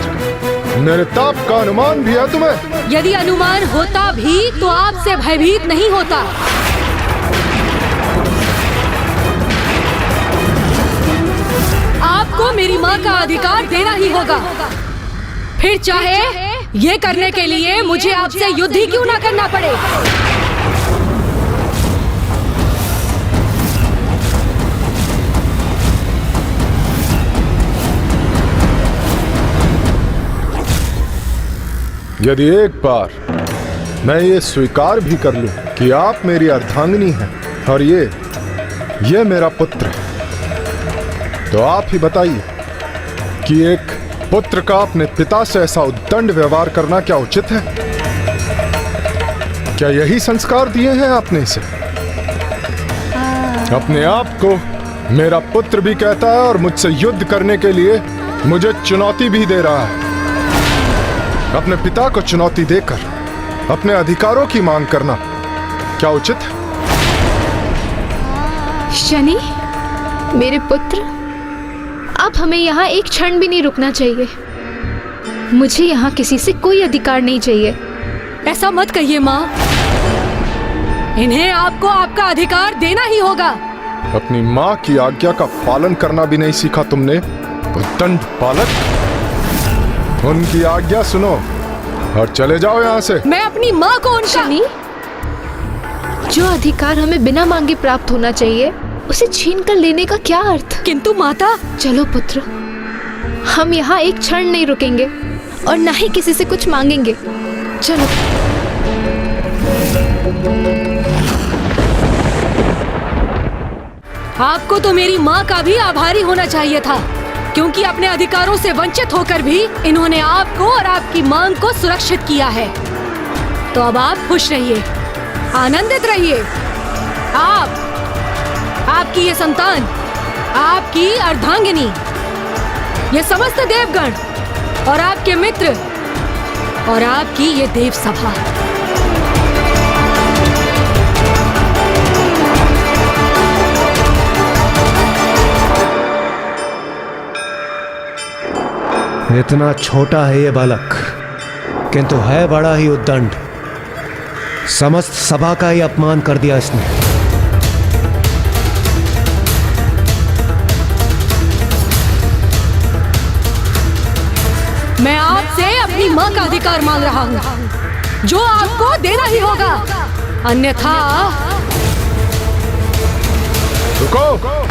मेरे ताप का अनुमान भी है तुम्हें? यदि अनुमान होता भी तो आपसे भयभीत नहीं होता। आपको मेरी माँ का अधिकार देना ही होगा, फिर चाहे ये करने के लिए मुझे आपसे युद्ध ही क्यों ना करना पड़े। यदि एक बार मैं ये स्वीकार भी कर लूं कि आप मेरी अर्धांगिनी हैं और ये मेरा पुत्र है, तो आप ही बताइए कि एक पुत्र का अपने पिता से ऐसा उद्दंड व्यवहार करना क्या उचित है? क्या यही संस्कार दिए हैं आपने इसे? अपने आप को मेरा पुत्र भी कहता है और मुझसे युद्ध करने के लिए मुझे चुनौती भी दे रहा है। अपने पिता को चुनौती देकर अपने अधिकारों की मांग करना क्या उचित है? शनि, मेरे पुत्र, अब हमें यहाँ एक क्षण भी नहीं रुकना चाहिए। मुझे यहाँ किसी से कोई अधिकार नहीं चाहिए। ऐसा मत कहिए माँ, इन्हें आपको आपका अधिकार देना ही होगा। अपनी माँ की आज्ञा का पालन करना भी नहीं सीखा तुमने, उद्दंड बालक। उनकी आज्ञा सुनो और चले जाओ यहाँ से। मैं अपनी माँ को उनका शनि, जो अधिकार हमें बिना मांगे प्राप्त होना चाहिए उसे छीन कर लेने का क्या अर्थ? किंतु माता। चलो पुत्र, हम यहाँ एक क्षण नहीं रुकेंगे और ना ही किसी से कुछ मांगेंगे। चलो। आपको तो मेरी माँ का भी आभारी होना चाहिए था, क्योंकि अपने अधिकारों से वंचित होकर भी इन्होंने आपको और आपकी मांग को सुरक्षित किया है। तो अब आप खुश रहिए, आनंदित रहिए। आपकी ये संतान, आपकी अर्धांगिनी, ये समस्त देवगण और आपके मित्र और आपकी ये देव सभा, इतना छोटा है ये बालक, किंतु है बड़ा ही उद्दंड। समस्त सभा का ही अपमान कर दिया इसने। मैं आपसे अपनी माँ का अधिकार मांग रहा हूँ, जो आपको देना ही होगा, अन्यथा। रुको।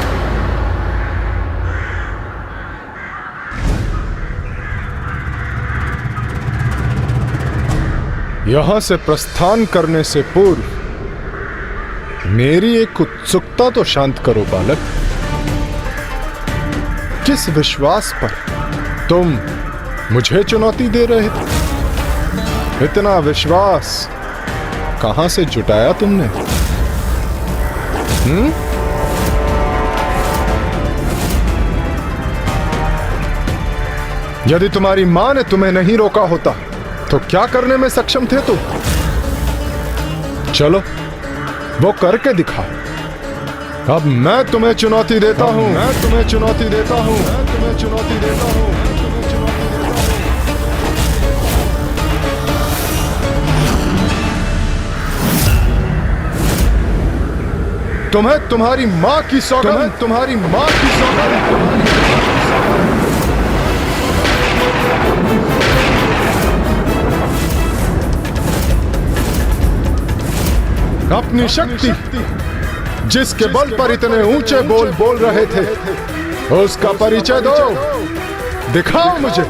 यहां से प्रस्थान करने से पूर्व मेरी एक उत्सुकता तो शांत करो बालक। किस विश्वास पर तुम मुझे चुनौती दे रहे थे? इतना विश्वास कहां से जुटाया तुमने? यदि तुम्हारी मां ने तुम्हें नहीं रोका होता तो क्या करने में सक्षम थे तुम? चलो वो करके दिखाओ। अब मैं तुम्हें चुनौती देता हूं, मैं तुम्हें चुनौती देता हूं, मैं तुम्हें चुनौती देता हूं, मैं तुम्हें चुनौती देता हूं। तुम्हें तुम्हारी मां की सौगंध, तुम्हारी मां की सौगंध। अपनी शक्ति, जिसके बल पर इतने ऊंचे बोल बोल रहे थे, उसका परिचय दो। दिखाओ मुझे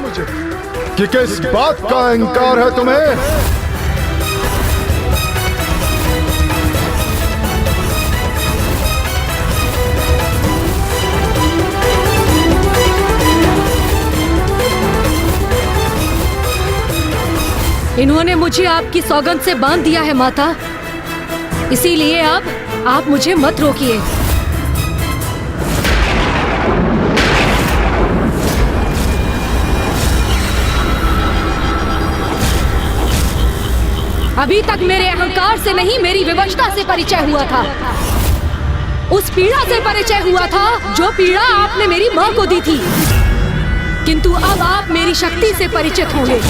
कि किस बात का अहंकार है तुम्हें। इन्होंने मुझे आपकी सौगंध से बांध दिया है माता, इसीलिए अब आप मुझे मत रोकिए। अभी तक मेरे अहंकार से नहीं, मेरी विवशता से परिचय हुआ था। उस पीड़ा से परिचय हुआ था जो पीड़ा आपने मेरी मां को दी थी। किंतु अब आप मेरी शक्ति से परिचित होंगे।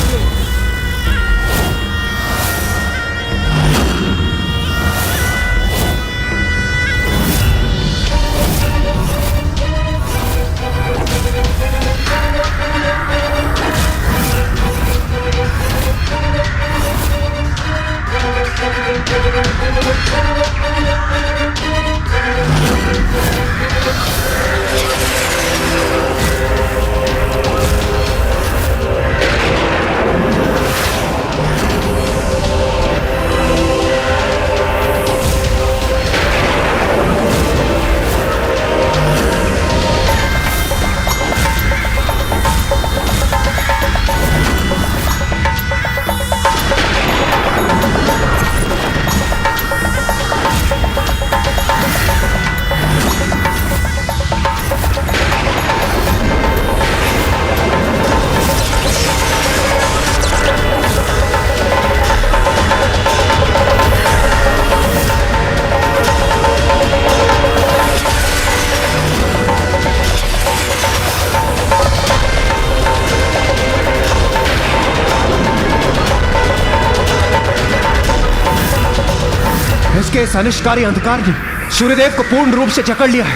के इस अनिष्टकारी अंधकार ने सूर्यदेव को पूर्ण रूप से जकड़ लिया है।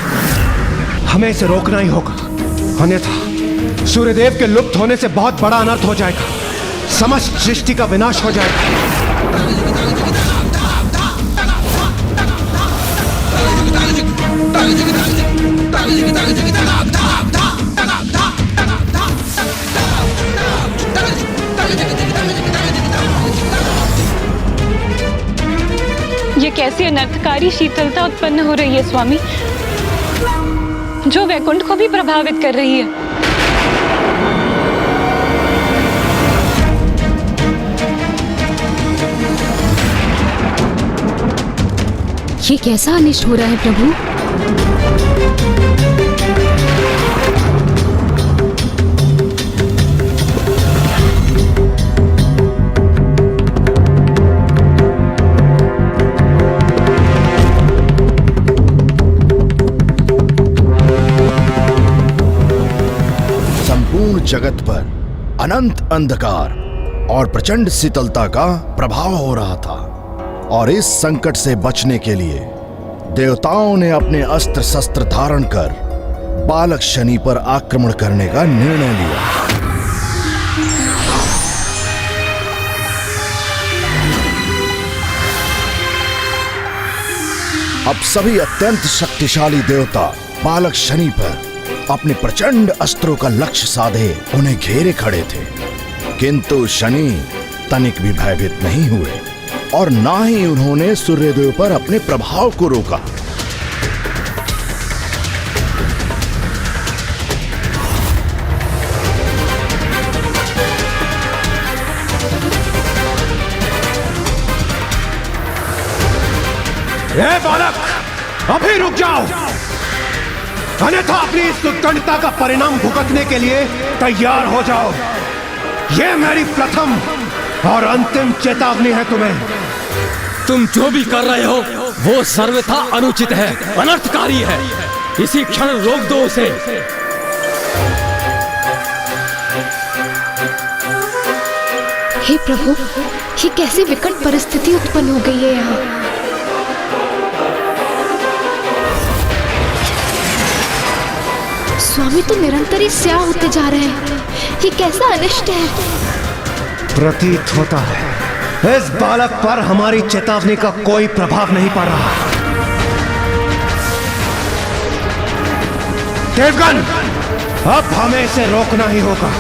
हमें इसे रोकना ही होगा, अन्यथा सूर्यदेव के लुप्त होने से बहुत बड़ा अनर्थ हो जाएगा। समस्त सृष्टि का विनाश हो जाएगा। ये कैसी अनर्थकारी शीतलता उत्पन्न हो रही है स्वामी, जो वैकुंठ को भी प्रभावित कर रही है। ये कैसा अनिष्ट हो रहा है प्रभु? जगत पर अनंत अंधकार और प्रचंड शीतलता का प्रभाव हो रहा था, और इस संकट से बचने के लिए देवताओं ने अपने अस्त्र शस्त्र धारण कर बालक शनि पर आक्रमण करने का निर्णय लिया। अब सभी अत्यंत शक्तिशाली देवता बालक शनि पर अपने प्रचंड अस्त्रों का लक्ष्य साधे उन्हें घेरे खड़े थे, किंतु शनि तनिक भी भयभीत नहीं हुए और ना ही उन्होंने सूर्यदेव पर अपने प्रभाव को रोका। ए बालक, अभी रुक जाओ, अन्यथा अपनी इस उत्कंठता का परिणाम भुगतने के लिए तैयार हो जाओ। यह मेरी प्रथम और अंतिम चेतावनी है तुम्हें। तुम जो भी कर रहे हो वो सर्वथा अनुचित है, अनर्थकारी है। इसी क्षण रोक दो उसे। हे प्रभु, ये कैसी विकट परिस्थिति उत्पन्न हो गई है यहाँ। स्वामी तो निरंतर ही स्याह होते जा रहे हैं। ये कैसा अनिष्ट है। प्रतीत होता है इस बालक पर हमारी चेतावनी का कोई प्रभाव नहीं पड़ रहा। देवगण, अब हमें इसे रोकना ही होगा।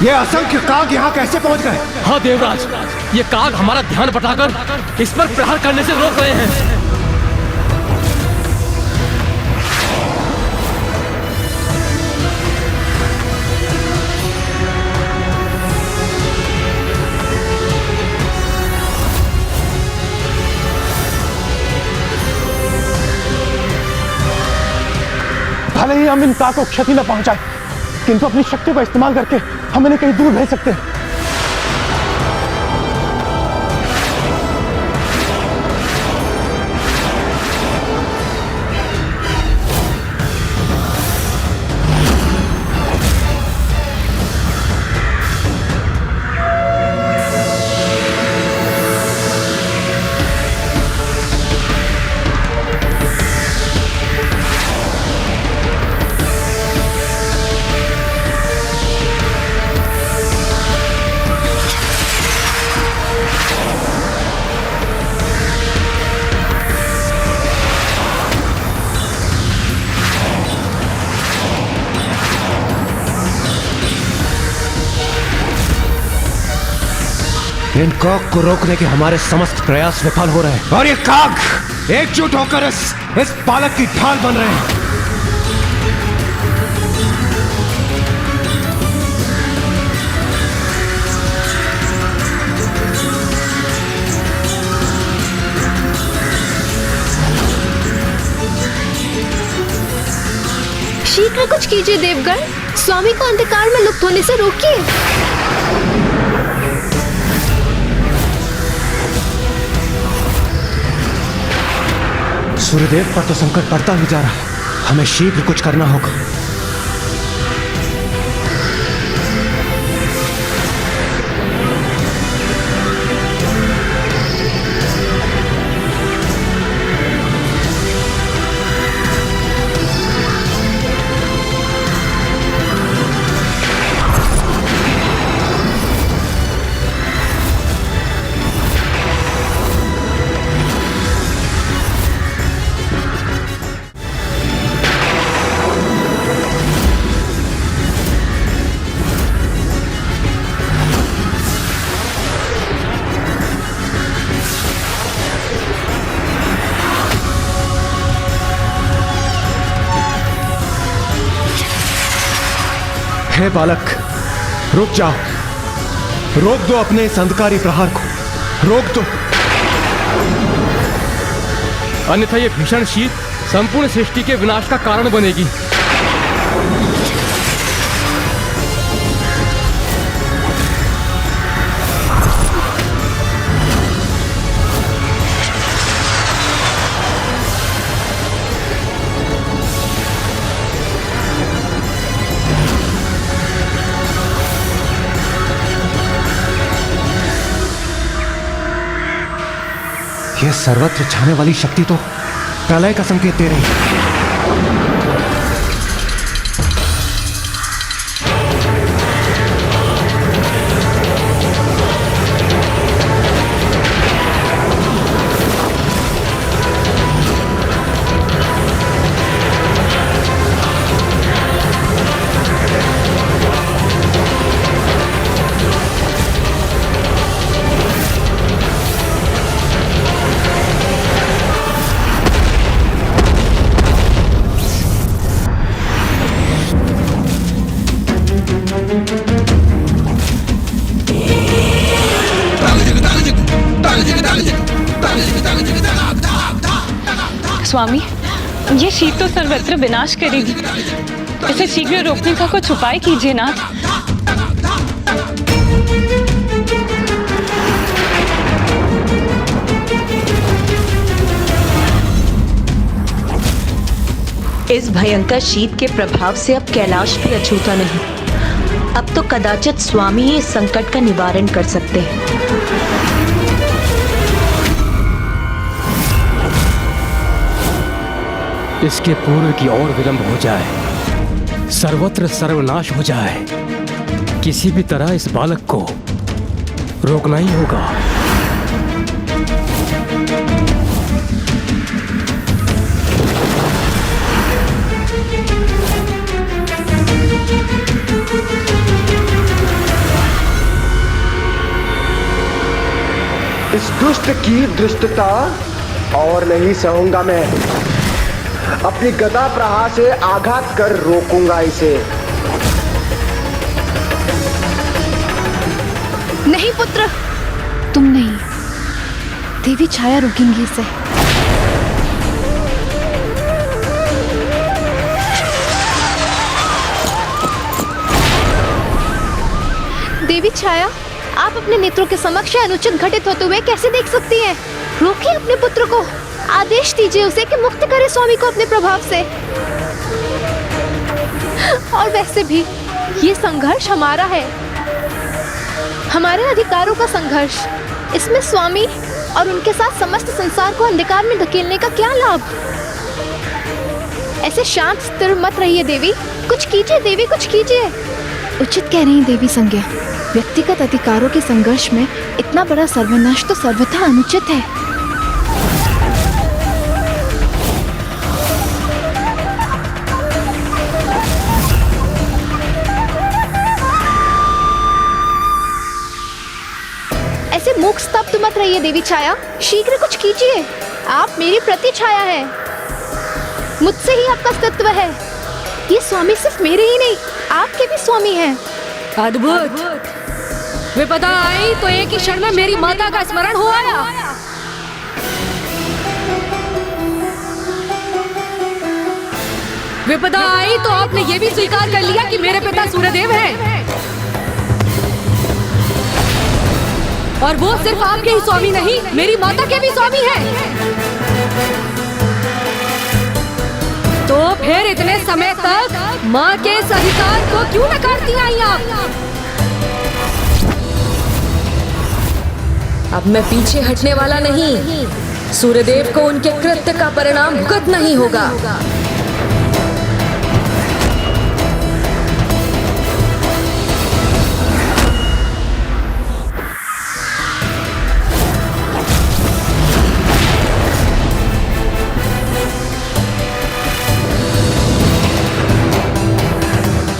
ये असंख्य काग यहाँ कैसे पहुंच गए? हाँ देवराज, ये काग हमारा ध्यान बटाकर इस पर प्रहार करने से रोक रहे हैं। भले ही हम इन काग को क्षति न पहुंचाए, किंतु अपनी शक्ति का इस्तेमाल करके हम इन्हें कहीं दूर भेज सकते हैं। इन काग को रोकने के हमारे समस्त प्रयास विफल हो रहे हैं और ये काग एकजुट होकर इस बालक की ढाल बन रहे हैं। शीघ्र कुछ कीजिए देवगण। स्वामी को अंधकार में लुप्त होने से रोकिए। सूर्यदेव पर तो संकट बढ़ता ही जा रहा है, हमें शीघ्र कुछ करना होगा। हे बालक, रुक जाओ, रोक दो अपने इस अंधकारी प्रहार को, रोक दो। अन्यथा ये भीषण शीत संपूर्ण सृष्टि के विनाश का कारण बनेगी। यह सर्वत्र छाने वाली शक्ति तो प्रलय का संकेत दे रही है। स्वामी, ये शीत तो सर्वत्र विनाश करेगी, इसे शीघ्र रोकने का कुछ उपाय कीजिए नाथ। इस भयंकर शीत के प्रभाव से अब कैलाश भी अछूता नहीं। अब तो कदाचित स्वामी ही इस संकट का निवारण कर सकते हैं। इसके पूर्व की और विलंब हो जाए, सर्वत्र सर्वनाश हो जाए, किसी भी तरह इस बालक को रोकना ही होगा। इस दुष्ट की दुष्टता और नहीं सहूंगा मैं। अपनी गदा प्रहार से आघात कर रोकूंगा इसे। नहीं पुत्र, तुम नहीं, देवी छाया रोकेंगी इसे। देवी छाया, आप अपने नेत्रों के समक्ष अनुचित घटित होते हुए कैसे देख सकती हैं? रोकिए अपने पुत्र को, आदेश दीजिए उसे कि मुक्त करे स्वामी को अपने प्रभाव से। और वैसे भी ये संघर्ष हमारा है, हमारे अधिकारों का संघर्ष। इसमें स्वामी और उनके साथ समस्त संसार को अंधकार में धकेलने का क्या लाभ? ऐसे शांत स्थिर मत रहिए देवी, कुछ कीजिए देवी, कुछ कीजिए। उचित कह रही हैं देवी संज्ञा, व्यक्तिगत अधिकारों के संघर्ष में इतना बड़ा सर्वनाश तो सर्वथा अनुचित है। ऐसे मूक स्तब्ध मत रहिए देवी छाया, शीघ्र कुछ कीजिए। आप मेरी प्रति छाया है, मुझसे ही आपका अस्तित्व है। ये स्वामी सिर्फ मेरे ही नहीं, आपके भी स्वामी हैं। अद्भुत, विपदा आई तो एक ही क्षण में मेरी माता का स्मरण हो आया। विपदा आई तो आपने ये भी स्वीकार कर लिया कि मेरे पिता सूर्यदेव हैं। और वो सिर्फ आपके ही स्वामी नहीं, मेरी माता के भी स्वामी हैं। तो फिर इतने समय तक माँ के इस अधिकार को क्यों नकारती आई आप? अब मैं पीछे हटने वाला नहीं। सूर्यदेव को उनके कृत्य का परिणाम भुगतना नहीं होगा।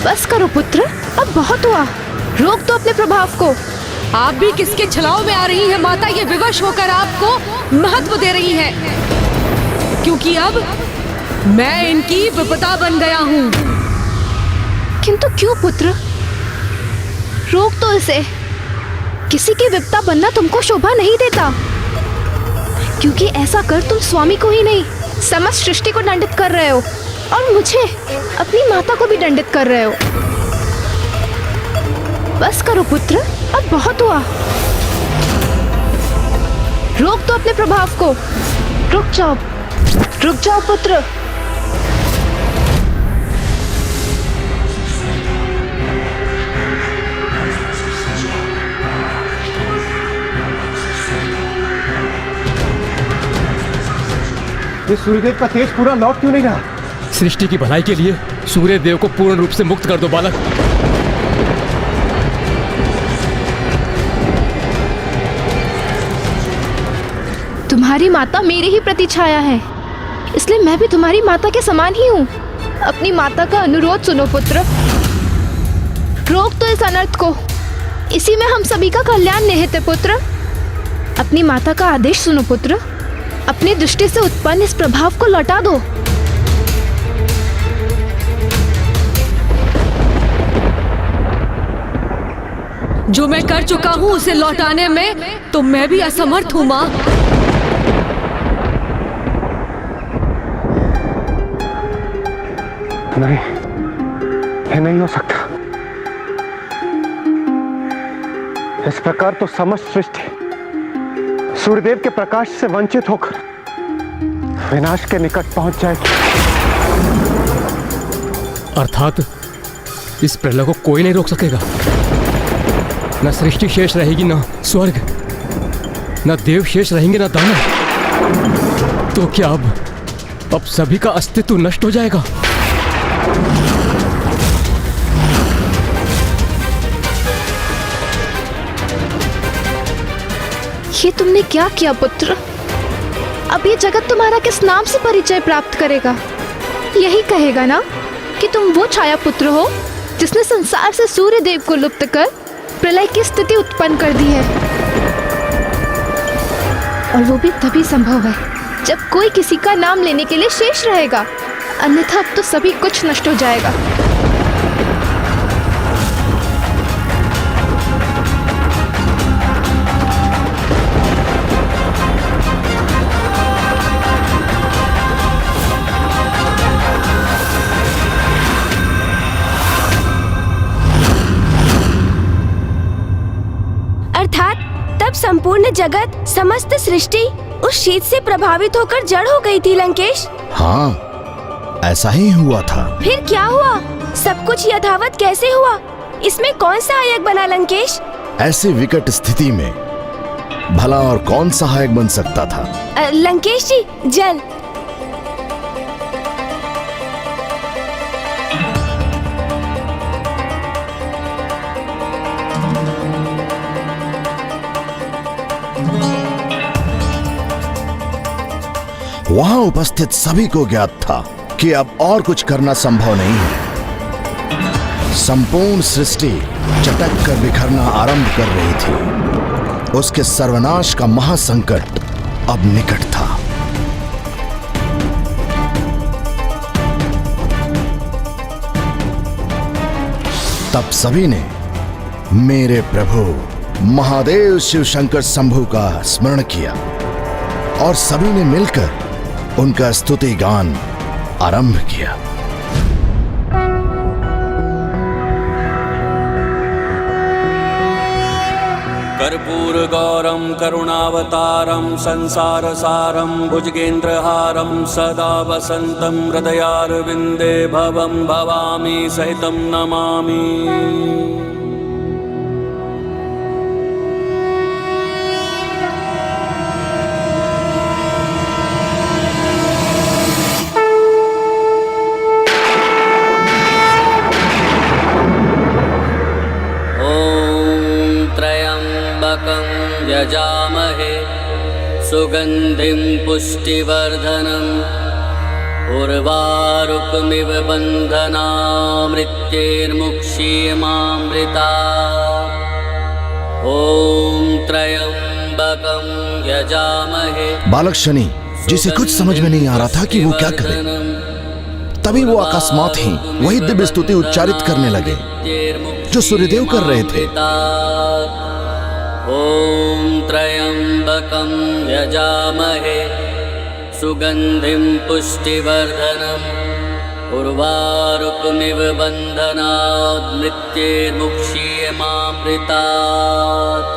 बस करो पुत्र, अब बहुत हुआ। रोक दो अपने प्रभाव को। आप भी किसके छलाव में आ रही हैं माता? ये विवश होकर आपको महत्व दे रही हैं, क्योंकि अब मैं इनकी विपदा बन गया हूँ। किंतु क्यों पुत्र? रोक दो इसे। किसी की विपदा बनना तुमको शोभा नहीं देता, क्योंकि ऐसा कर तुम स्वामी को ही नहीं समस्त सृष्टि को दंडित कर रहे हो, और मुझे, अपनी माता को भी दंडित कर रहे हो। बस करो पुत्र, अब बहुत हुआ। रोक दो अपने प्रभाव को। रुक जाओ पुत्र। ये सूर्यदेव का तेज पूरा लौट क्यों नहीं रहा? सृष्टि की भलाई के लिए सूर्यदेव को पूर्ण रूप से मुक्त कर दो बालक। तुम्हारी माता मेरी ही प्रतिछाया है, इसलिए मैं भी तुम्हारी माता के समान ही हूँ। अपनी माता का अनुरोध सुनो पुत्र। रोक दो इस अनर्थ को। इसी में हम सभी का कल्याण निहित है पुत्र। अपनी माता का आदेश सुनो पुत्र। अपनी दृष्टि से उत्पन्न इस प्रभाव को लौटा दो। जो मैं कर चुका हूँ उसे लौटाने में तो मैं भी असमर्थ हूँ माँ। नहीं, ये नहीं हो सकता। इस प्रकार तो समस्त सृष्टि सूर्यदेव के प्रकाश से वंचित होकर विनाश के निकट पहुंच जाएगी। अर्थात इस प्रलय को कोई नहीं रोक सकेगा। न सृष्टि शेष रहेगी, न स्वर्ग, न देव शेष रहेंगे, न दानव। तो क्या अब सभी का अस्तित्व नष्ट हो जाएगा? ये तुमने क्या किया पुत्र? अब ये जगत तुम्हारा किस नाम से परिचय प्राप्त करेगा? यही कहेगा ना कि तुम वो छाया पुत्र हो जिसने संसार से सूर्य देव को लुप्त कर प्रलय की स्थिति उत्पन्न कर दी है। और वो भी तभी संभव है जब कोई किसी का नाम लेने के लिए शेष रहेगा, अन्यथा अब तो सभी कुछ नष्ट हो जाएगा। संपूर्ण जगत, समस्त सृष्टि उस शीत से प्रभावित होकर जड़ हो गई थी लंकेश। हाँ, ऐसा ही हुआ था। फिर क्या हुआ? सब कुछ यथावत कैसे हुआ? इसमें कौन सहायक बना लंकेश? ऐसी विकट स्थिति में भला और कौन सहायक बन सकता था? लंकेश जी, जल। वहां उपस्थित सभी को ज्ञात था कि अब और कुछ करना संभव नहीं है। संपूर्ण सृष्टि चटक कर बिखरना आरंभ कर रही थी। उसके सर्वनाश का महासंकट अब निकट था। तब सभी ने मेरे प्रभु महादेव शिव शंकर शंभु का स्मरण किया और सभी ने मिलकर उनका स्तुति गान आरंभ किया। कर्पूरगौरं करुणावतारं संसारसारं भुजगेन्द्रहारं सदा वसन्तं हृदयारविन्दे भवं भवामि सहितं नमामि। यजामहे सुगन्धिं पुष्टिवर्धनम् उर्वारुकमिव बन्धनामृत्यैर्मुक्षीयमामृता। ॐ त्र्यम्बकं यजामहे। बालक शनि, जिसे कुछ समझ में नहीं आ रहा था कि वो क्या करे, तभी वो अकस्मात ही वही दिव्य स्तुति उच्चारित करने लगे जो सूर्यदेव कर रहे थे। ॐ त्र्यम्बकं यजामहे सुगन्धिं पुष्टिवर्धनम् उर्वारुकमिव बन्धनात् मृत्यैर्मुक्षीयमामृतात्।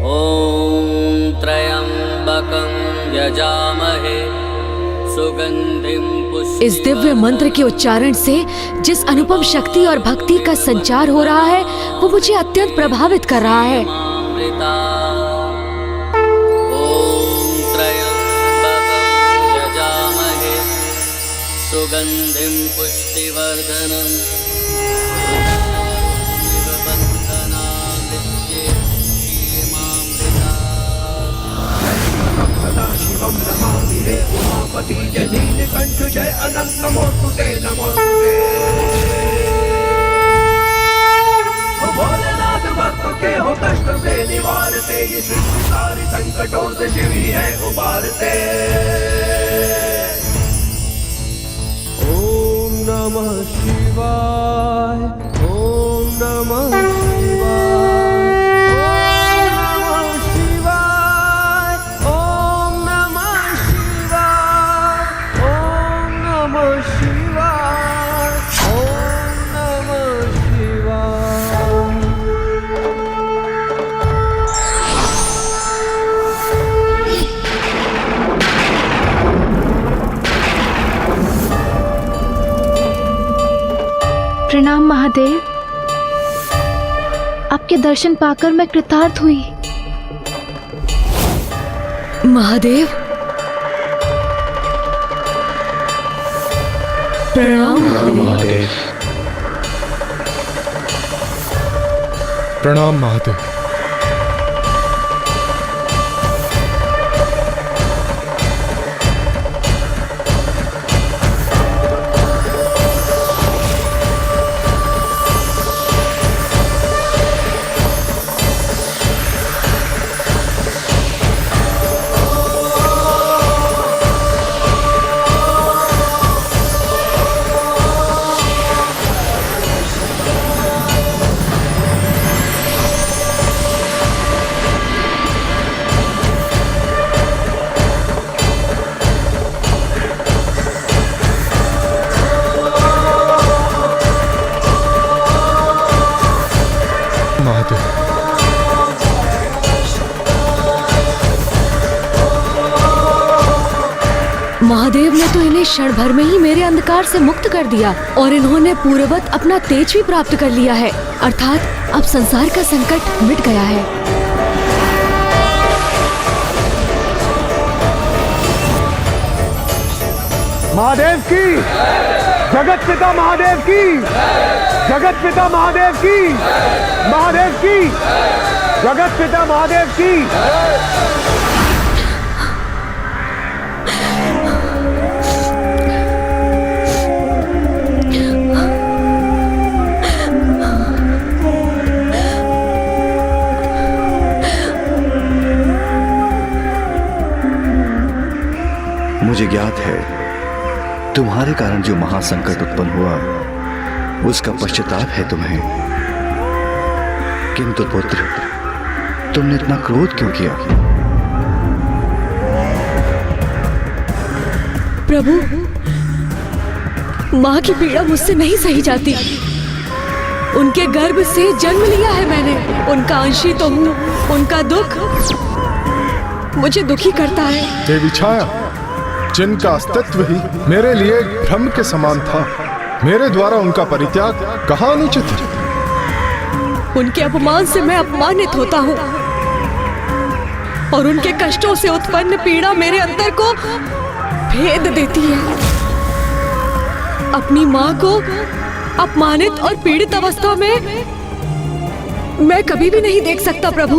ॐ त्र्यम्बकं यजामहे सुगन्धिं इस दिव्य मंत्र के उच्चारण से जिस अनुपम शक्ति और भक्ति का संचार हो रहा है वो मुझे अत्यंत प्रभावित कर रहा है। ॐ त्र्यम्बकं यजामहे सुगन्धिं पुष्टिवर्धनम् शिवं नमामि रे उमापति जय नीलकंठ जय अनंत नमोस्तुते नमोस्तुते। भोलेनाथ भक्त के हो कष्ट से निवारते, ये सृष्टि सारी संकटों से शिव ही है उबारते। ओम नमः शिवाय, ओम नमः प्रणाम महादेव, आपके दर्शन पाकर मैं कृतार्थ हुई। महादेव प्रणाम। महादेव प्रणाम। महादेव महादेव ने तो इन्हें क्षण भर में ही मेरे अंधकार से मुक्त कर दिया और इन्होंने पूर्ववत अपना तेज भी प्राप्त कर लिया है, अर्थात अब संसार का संकट मिट गया है। महादेव की, जगत पिता महादेव की, जगत पिता महादेव की, महादेव की, जगत पिता महादेव की। मुझे ज्ञात है तुम्हारे कारण जो महासंकट उत्पन्न हुआ उसका पश्चाताप है तुम्हें, किंतु पुत्र तुमने इतना क्रोध क्यों किया? प्रभु, माँ की पीड़ा मुझसे नहीं सही जाती। उनके गर्भ से जन्म लिया है मैंने, उनका अंशी तो हूँ। उनका दुख मुझे दुखी करता है। देवी छाया, जिनका अस्तित्व ही मेरे लिए भ्रम के समान था, मेरे द्वारा उनका परित्याग कहाँ अनुचित है? उनके अपमान से मैं अपमानित होता हूँ और उनके कष्टों से उत्पन्न पीड़ा मेरे अंतर को भेद देती है। अपनी माँ को अपमानित और पीड़ित अवस्था में मैं कभी भी नहीं देख सकता प्रभु।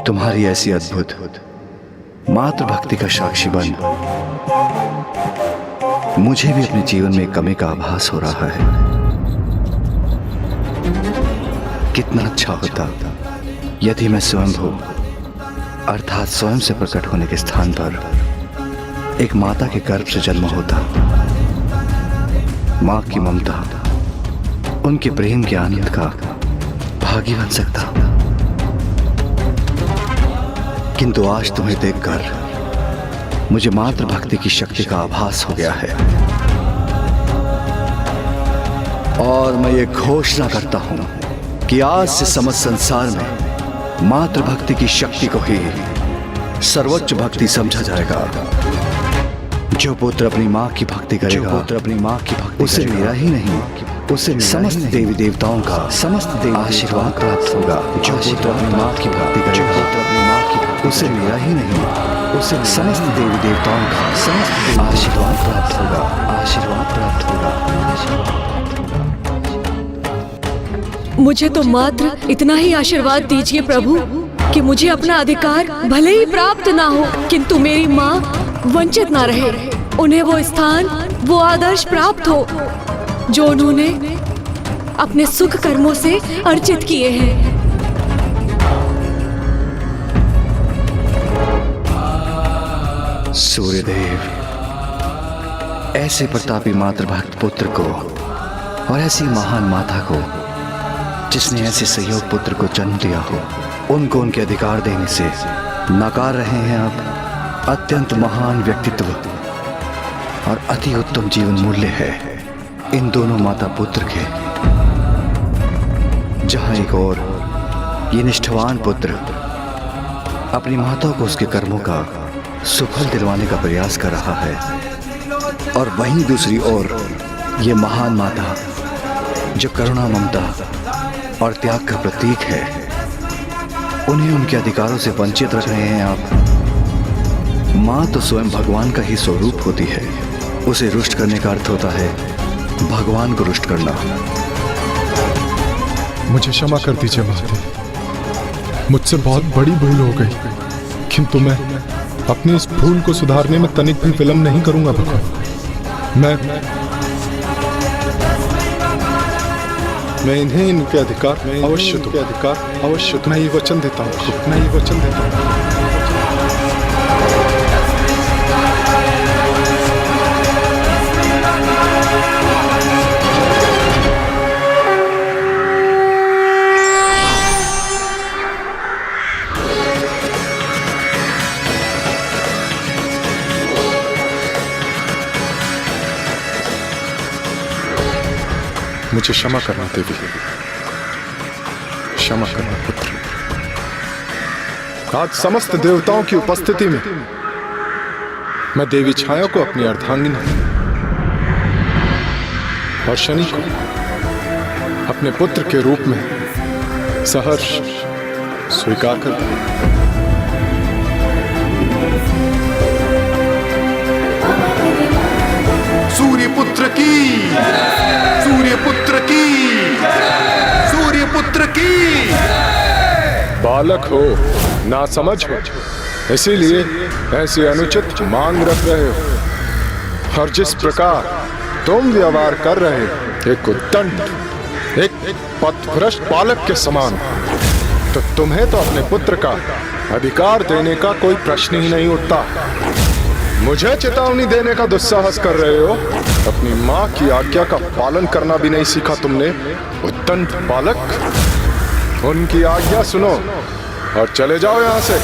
तुम्हारी ऐसी अद्भुत मातृ भक्ति का साक्षी बन मुझे भी अपने जीवन में कमी का आभास हो रहा है। कितना अच्छा होता यदि मैं स्वयं हो अर्थात स्वयं से प्रकट होने के स्थान पर एक माता के गर्भ से जन्म होता। मां की ममता, उनके प्रेम के आनंद का भागी बन सकता। किंतु आज तुम्हें देखकर मुझे मातृ भक्ति की शक्ति का आभास हो गया है और मैं ये घोषणा करता हूं कि आज से समस्त संसार में मातृ भक्ति की शक्ति को ही सर्वोच्च भक्ति समझा जाएगा। जो पुत्र अपनी माँ की भक्ति करेगा, जो पुत्र अपनी माँ की भक्ति उसे मेरा ही नहीं, उसे समस्त देवी देवताओं का आशीर्वाद प्राप्त होगा। जो पुत्र अपनी माँ की भक्ति करेगा, उसे मेरा ही नहीं, उसे समस्त देवी देवताओं का आशीर्वाद प्राप्त होगा। आशीर्वाद प्राप्त होगा। मुझे तो मात्र इतना ही आशीर्वाद दीजिए प्रभु कि मुझे अपना अधिकार भले ही प्राप्त ना हो, किंतु मेरी माँ वंचित ना रहे। उन्हें वो स्थान, वो आदर्श प्राप्त हो जो उन्होंने अपने सुख कर्मों से अर्जित किए हैं। सूर्यदेव, ऐसे प्रतापी मातृभक्त पुत्र को और ऐसी महान माता को जिसने ऐसे सहयोग पुत्र को जन्म दिया हो, उनको उनके अधिकार देने से नकार रहे हैं आप। अत्यंत महान व्यक्तित्व और अति उत्तम जीवन मूल्य है इन दोनों माता पुत्र के। जहां एक और ये निष्ठावान पुत्र अपनी माता को उसके कर्मों का सुफल दिलवाने का प्रयास कर रहा है, और वहीं दूसरी ओर ये महान माता जो करुणा, ममता और त्याग का प्रतीक है, उन्हें उनके अधिकारों से वंचित रख रहे हैं आप। माँ तो स्वयं भगवान का ही स्वरूप होती है। उसे रुष्ट करने का अर्थ होता है भगवान को रुष्ट करना। मुझे क्षमा कर दीजिए माते, मुझसे बहुत बड़ी भूल हो गई, किंतु मैं अपनी इस भूल को सुधारने में तनिक भी विलंब नहीं करूंगा भगवान। मैं इन्हें इनके अधिकार अवश्य दूं। मैं ये वचन देता हूँ। मुझे क्षमा करना देवी, क्षमा करना पुत्र। आज समस्त देवताओं की उपस्थिति में मैं देवी छाया को अपनी अर्धांगिनी और शनि को अपने पुत्र के रूप में सहर्ष स्वीकार करता हूं। सूर्यपुत्र की, सूर्यपुत्र की, सूर्यपुत्र की। बालक हो, ना समझ हो, इसीलिए ऐसी अनुचित मांग रख रहे हो। और जिस प्रकार तुम व्यवहार कर रहे हो एक उद्दंड, एक पथभ्रष्ट बालक के समान, तो तुम्हें तो अपने पुत्र का अधिकार देने का कोई प्रश्न ही नहीं उठता। मुझे चेतावनी देने का दुस्साहस कर रहे हो। अपनी माँ की आज्ञा का पालन करना भी नहीं सीखा तुमने, उद्दंड बालक। उनकी आज्ञा सुनो और चले जाओ यहाँ से।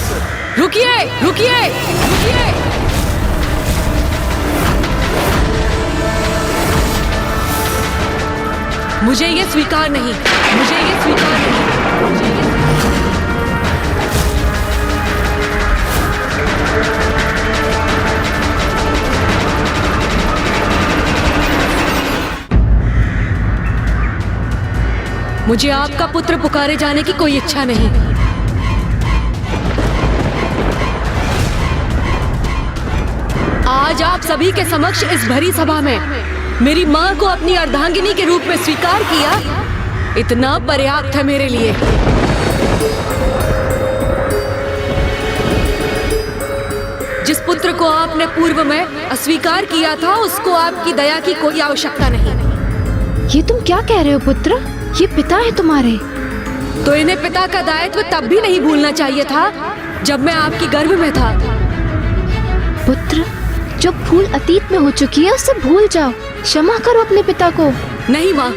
रुकिए, रुकिए, रुकिए। मुझे ये स्वीकार नहीं, मुझे ये स्वीकार नहीं, मुझे ये... मुझे आपका पुत्र पुकारे जाने की कोई इच्छा नहीं। आज आप सभी के समक्ष इस भरी सभा में मेरी मां को अपनी अर्धांगिनी के रूप में स्वीकार किया, इतना पर्याप्त है मेरे लिए। जिस पुत्र को आपने पूर्व में अस्वीकार किया था, उसको आपकी दया की कोई आवश्यकता नहीं। ये तुम क्या कह रहे हो पुत्र? ये पिता है तुम्हारे। तो इन्हें पिता का दायित्व तब भी नहीं भूलना चाहिए था जब मैं आपकी गर्भ में था। पुत्र, जो भूल अतीत में हो चुकी है उसे भूल जाओ, क्षमा करो अपने पिता को। नहीं माँ,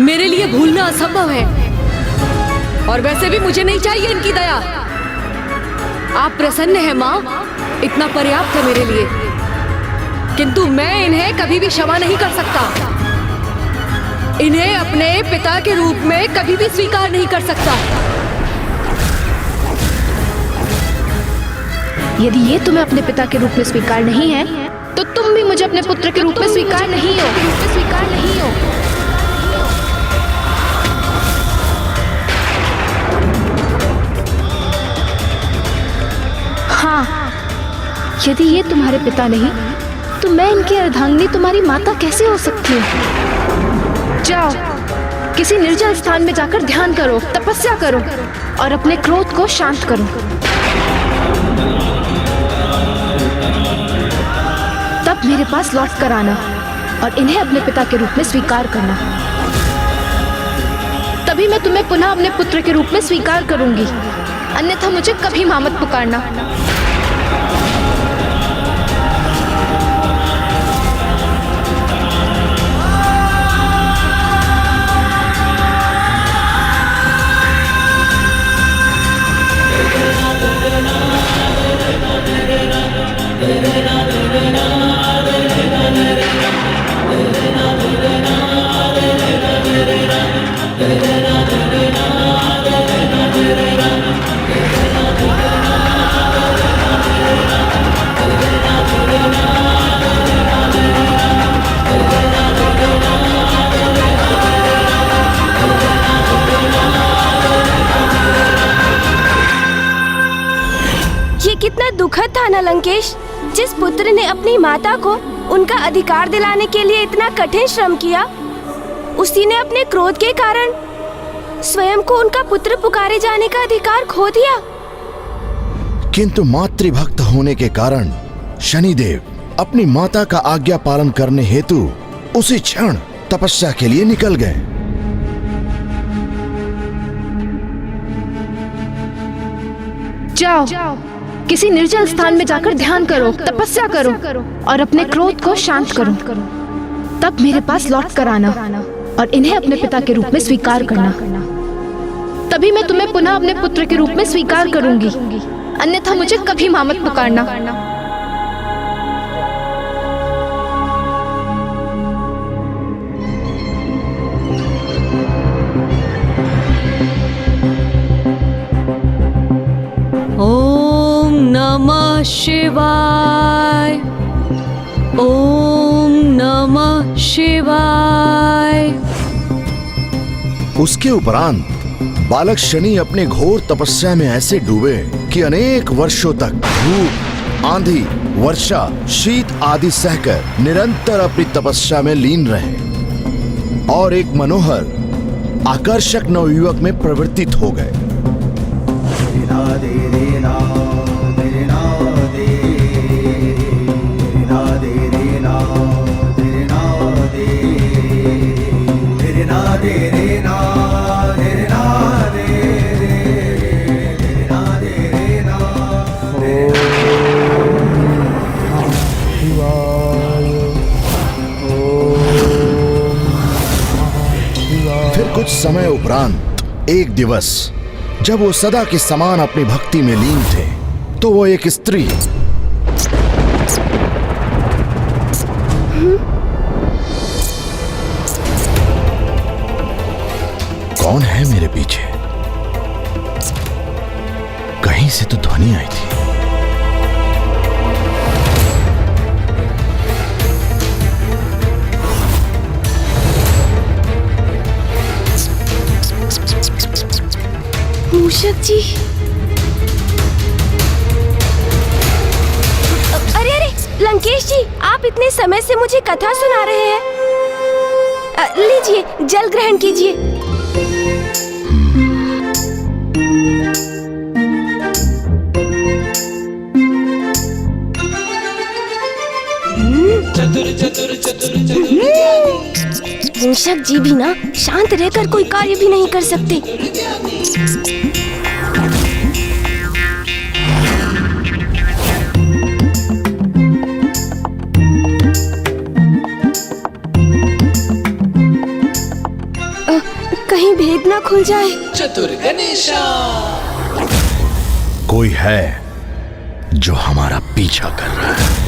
मेरे लिए भूलना असंभव है, और वैसे भी मुझे नहीं चाहिए इनकी दया। आप प्रसन्न हैं माँ, इतना पर्याप्त है मेरे लिए, किंतु मैं इन्हें कभी भी क्षमा नहीं कर सकता। इन्हें अपने पिता के रूप में कभी भी स्वीकार नहीं कर सकता। यदि ये तुम्हें अपने पिता के रूप में स्वीकार नहीं है, तो तुम भी मुझे अपने पुत्र के रूप में स्वीकार नहीं हो। स्वीकार नहीं हो। हाँ, यदि ये तुम्हारे पिता नहीं, तो मैं इनकी अर्धांगिनी तुम्हारी माता कैसे हो सकती हूँ? जाओ, किसी निर्जल स्थान में जाकर ध्यान करो, तपस्या करो और अपने क्रोध को शांत करो। तब मेरे पास लौट कर आना और इन्हें अपने पिता के रूप में स्वीकार करना। तभी मैं तुम्हें पुनः अपने पुत्र के रूप में स्वीकार करूंगी, अन्यथा मुझे कभी मां मत पुकारना। कितना दुखद था ना लंकेश, जिस पुत्र ने अपनी माता को उनका अधिकार दिलाने के लिए इतना कठिन श्रम किया, उसी ने अपने क्रोध के कारण स्वयं को उनका पुत्र पुकारे जाने का अधिकार खो दिया। किंतु मातृभक्त होने के कारण शनिदेव अपनी माता का आज्ञा पालन करने हेतु उसी क्षण तपस्या के लिए निकल गए। जाओ, किसी निर्जल स्थान में जाकर ध्यान करो, तपस्या करो और अपने क्रोध को शांत करो। तब मेरे पास लौट कर आना और इन्हें अपने पिता के रूप में स्वीकार करना। तभी मैं तुम्हें पुनः अपने पुत्र के रूप में स्वीकार करूंगी, अन्यथा मुझे कभी मां मत पुकारना। ओम नमः शिवाय, ओम नमः शिवाय। उसके उपरांत बालक शनि अपने घोर तपस्या में ऐसे डूबे कि अनेक वर्षों तक धूप, आंधी, वर्षा, शीत आदि सहकर निरंतर अपनी तपस्या में लीन रहे और एक मनोहर आकर्षक नवयुवक में परिवर्तित हो गए। फिर कुछ समय उपरांत एक दिवस जब वो सदा के समान अपनी भक्ति में लीन थे, तो वो एक स्त्री कौन है मेरे पीछे? कहीं से तो ध्वनि आई थी। मूषक जी, अरे अरे लंकेश जी, आप इतने समय से मुझे कथा सुना रहे हैं। लीजिए, जल ग्रहण कीजिए। मूषक जी भी ना शांत रहकर कोई कार्य भी नहीं कर सकते। कहीं भेद ना खुल जाए। चतुर गणेशा। कोई है जो हमारा पीछा कर रहा है।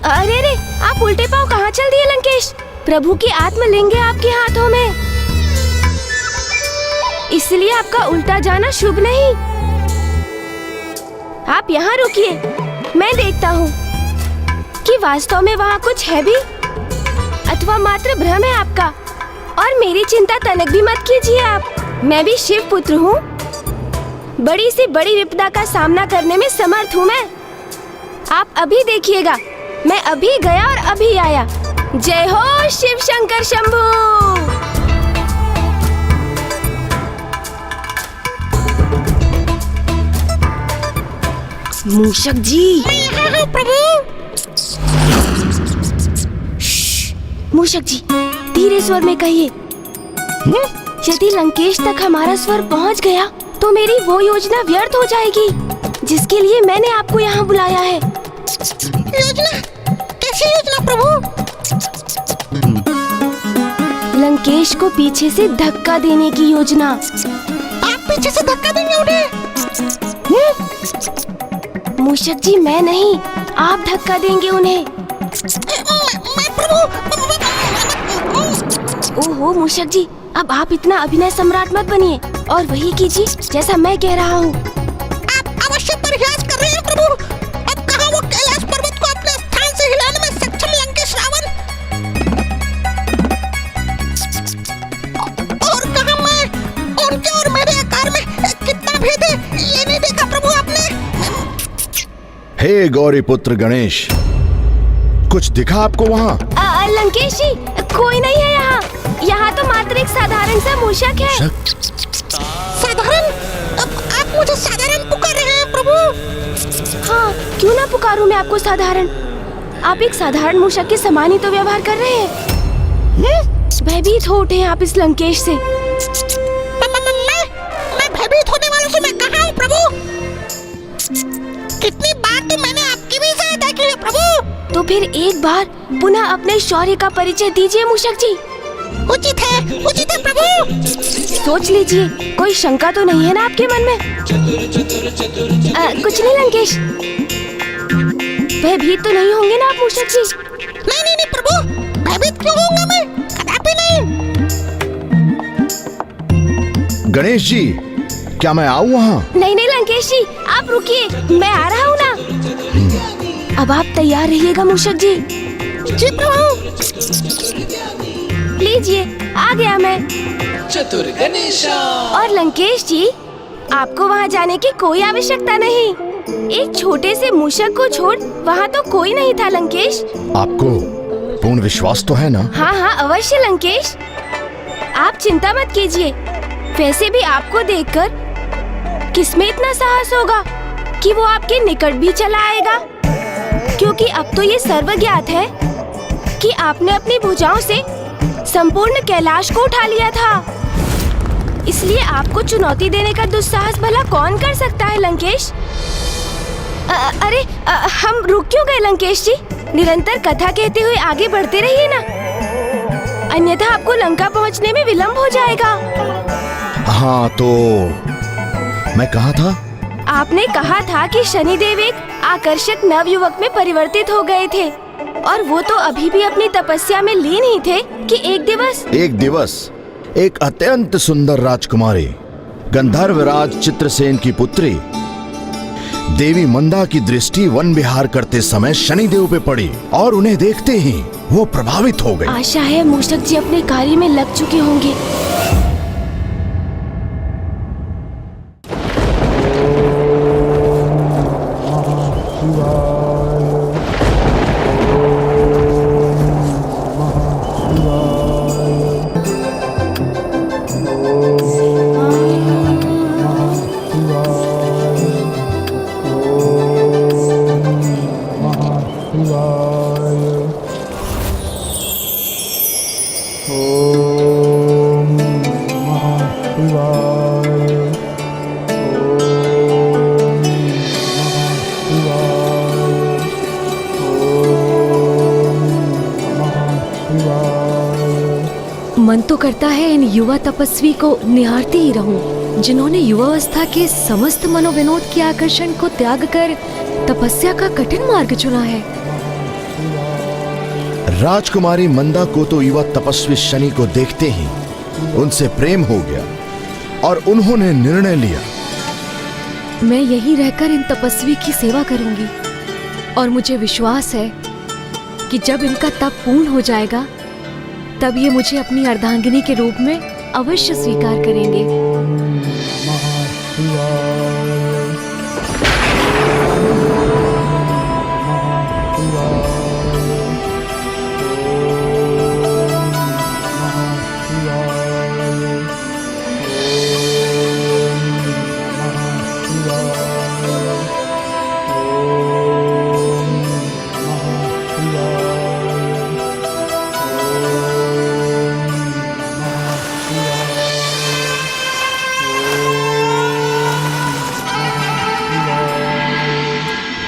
अरे अरे, आप उल्टे पांव कहाँ चल दिए लंकेश? प्रभु की आत्मलिंग है आपके हाथों में, इसलिए आपका उल्टा जाना शुभ नहीं। आप यहाँ रुकिए, मैं देखता हूँ कि वास्तव में वहाँ कुछ है भी अथवा मात्र भ्रम है आपका। और मेरी चिंता तनक भी मत कीजिए आप। मैं भी शिव पुत्र हूँ, बड़ी से बड़ी विपदा का सामना करने में समर्थ हूँ मैं। आप अभी देखिएगा, मैं अभी गया और अभी आया। जय हो शिव शंकर शंभू। मूषक जी। प्रभु। मूषक जी, धीरे स्वर में कहिए। यदि लंकेश तक हमारा स्वर पहुंच गया तो मेरी वो योजना व्यर्थ हो जाएगी जिसके लिए मैंने आपको यहाँ बुलाया है। योजना? कैसी योजना प्रभु? लंकेश को पीछे से धक्का देने की योजना। आप पीछे से धक्का देंगे उन्हें? मूषक जी, मैं नहीं, आप धक्का देंगे उन्हें। मैं प्रभु। ओहो मूषक जी, अब आप इतना अभिनय सम्राट मत बनिए और वही कीजिए जैसा मैं कह रहा हूँ। आप अवश्य प्रयास कर रहे हैं प्रभु। अब कहाँ वो कैलाश पर्वत को अपने स्थान से हिलाने में सक्षम लंकेश रावण, और कहाँ मैं उनके और मेरे आकार में कितना भेद है ये नहीं देखा प्रभु आपने? हे गौरी पुत्र गणेश, कुछ दिखा आपको वहाँ? लंकेश जी, कोई नहीं है यहाँ। यहाँ तो मात्र एक साधारण सा मूषक है। साधारण? आप मुझे साधारण पुकार रहे हैं प्रभु? हाँ, क्यों ना पुकारूं मैं आपको साधारण। आप एक साधारण मूषक के समान ही तो व्यवहार कर रहे हैं। भयभीत हो उठे हैं आप इस लंकेश से। मैं भयभीत होने वालों से मैं कहाँ हूँ प्रभु? कितनी बार तो मैंने आपकी भी सहायता की है प्रभु। तो फिर एक बार पुनः अपने शौर्य का परिचय दीजिए मूषक जी। उचित है प्रभु। सोच लीजिए, कोई शंका तो नहीं है ना आपके मन में? कुछ नहीं लंकेश, भयभीत तो नहीं होंगे ना आप मूषक जी? नहीं प्रभु, भयभीत क्यों होऊंगा मैं? कदापि नहीं। गणेश जी, क्या मैं आऊँ वहाँ? नहीं लंकेश जी, आप रुकिए, मैं आ रहा हूँ ना। अब आप तैयार रहिएगा मूषक जी। जी प्रभु। लीजिए, आ गया मैं। चतुर गणेशा। और लंकेश जी, आपको वहाँ जाने की कोई आवश्यकता नहीं। एक छोटे से मूषक को छोड़ वहाँ तो कोई नहीं था लंकेश। आपको पूर्ण विश्वास तो है ना? हाँ अवश्य लंकेश, आप चिंता मत कीजिए। वैसे भी आपको देखकर किसमें इतना साहस होगा कि वो आपके निकट भी चला आएगा, क्योंकि अब तो ये सर्वज्ञात है कि आपने अपनी भुजाओं से संपूर्ण कैलाश को उठा लिया था। इसलिए आपको चुनौती देने का दुस्साहस भला कौन कर सकता है लंकेश? अरे हम रुक क्यों गए लंकेश जी? निरंतर कथा कहते हुए आगे बढ़ते रहिए ना, अन्यथा आपको लंका पहुंचने में विलंब हो जाएगा। हाँ तो मैं कहाँ था? आपने कहा था कि शनिदेव एक आकर्षक नवयुवक में परिवर्तित हो गए थे और वो तो अभी भी अपनी तपस्या में लीन ही थे कि एक दिवस एक अत्यंत सुंदर राजकुमारी गंधर्वराज चित्रसेन की पुत्री देवी मंदा की दृष्टि वन विहार करते समय शनिदेव पे पड़ी और उन्हें देखते ही वो प्रभावित हो गई। आशा है मूषक जी अपने कार्य में लग चुके होंगे। मन तो करता है इन युवा तपस्वी को निहारती ही रहूं, जिन्होंने युवावस्था के समस्त मनोविनोद के आकर्षण को त्याग कर तपस्या का कठिन मार्ग चुना है। राजकुमारी मंदा को तो युवा तपस्वी शनि को देखते ही उनसे प्रेम हो गया और उन्होंने निर्णय लिया, मैं यही रहकर इन तपस्वी की सेवा करूंगी और मुझे विश्वास है कि जब इनका तप पूर्ण हो जाएगा तब ये मुझे अपनी अर्धांगिनी के रूप में अवश्य स्वीकार करेंगे।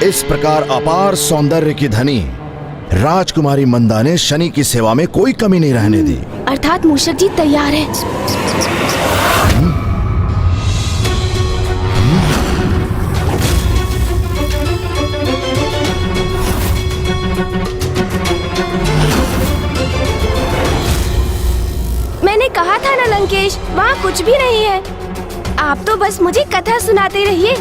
इस प्रकार अपार सौंदर्य की धनी राजकुमारी मंदा ने शनि की सेवा में कोई कमी नहीं रहने दी। अर्थात मूषक जी तैयार है। मैंने कहा था ना लंकेश, वहाँ कुछ भी नहीं है। आप तो बस मुझे कथा सुनाते रहिए।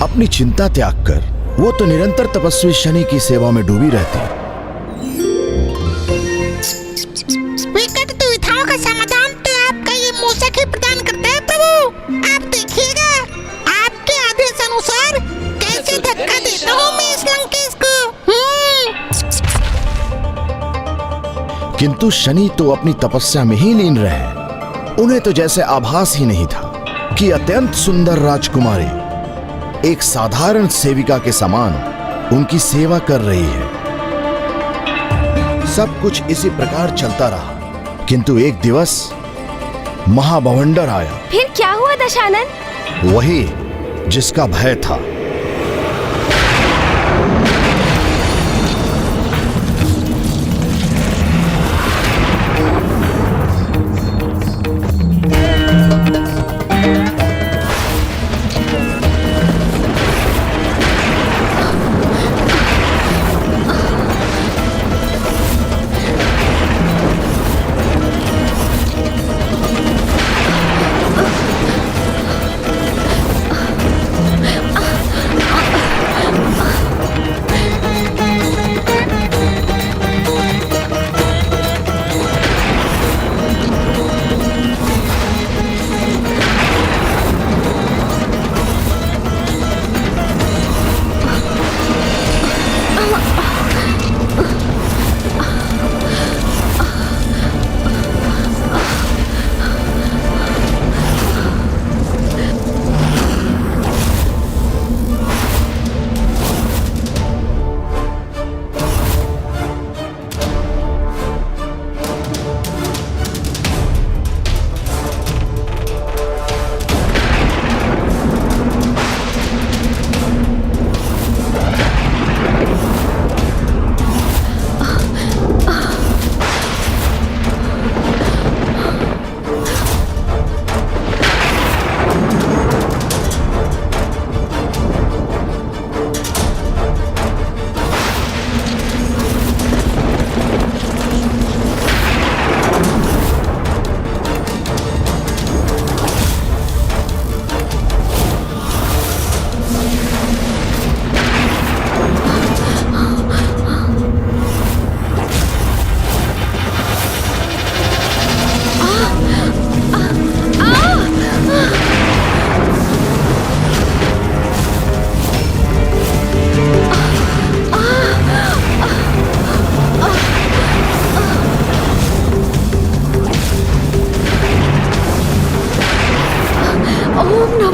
अपनी चिंता त्याग कर वो तो निरंतर तपस्वी शनि की सेवा में डूबी रहती। विकट दुविधाओं का समाधान तो आपका ये मूषक ही प्रदान करता है प्रभु। आप देखिएगा आपके आदेश अनुसार कैसे धक्का देता हूँ मैं इस लंकेश को। किंतु शनि तो अपनी तपस्या में ही लीन रहे। उन्हें तो जैसे आभास ही नहीं था कि अत्यंत सुंदर राजकुमारी एक साधारण सेविका के समान उनकी सेवा कर रही है। सब कुछ इसी प्रकार चलता रहा, किंतु एक दिवस महाबवंडर आया। फिर क्या हुआ दशानन? वही जिसका भय था।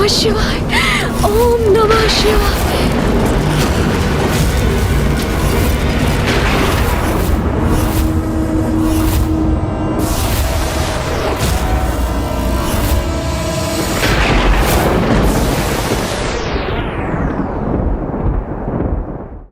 नमः शिवाय, ओम नमः शिवाय।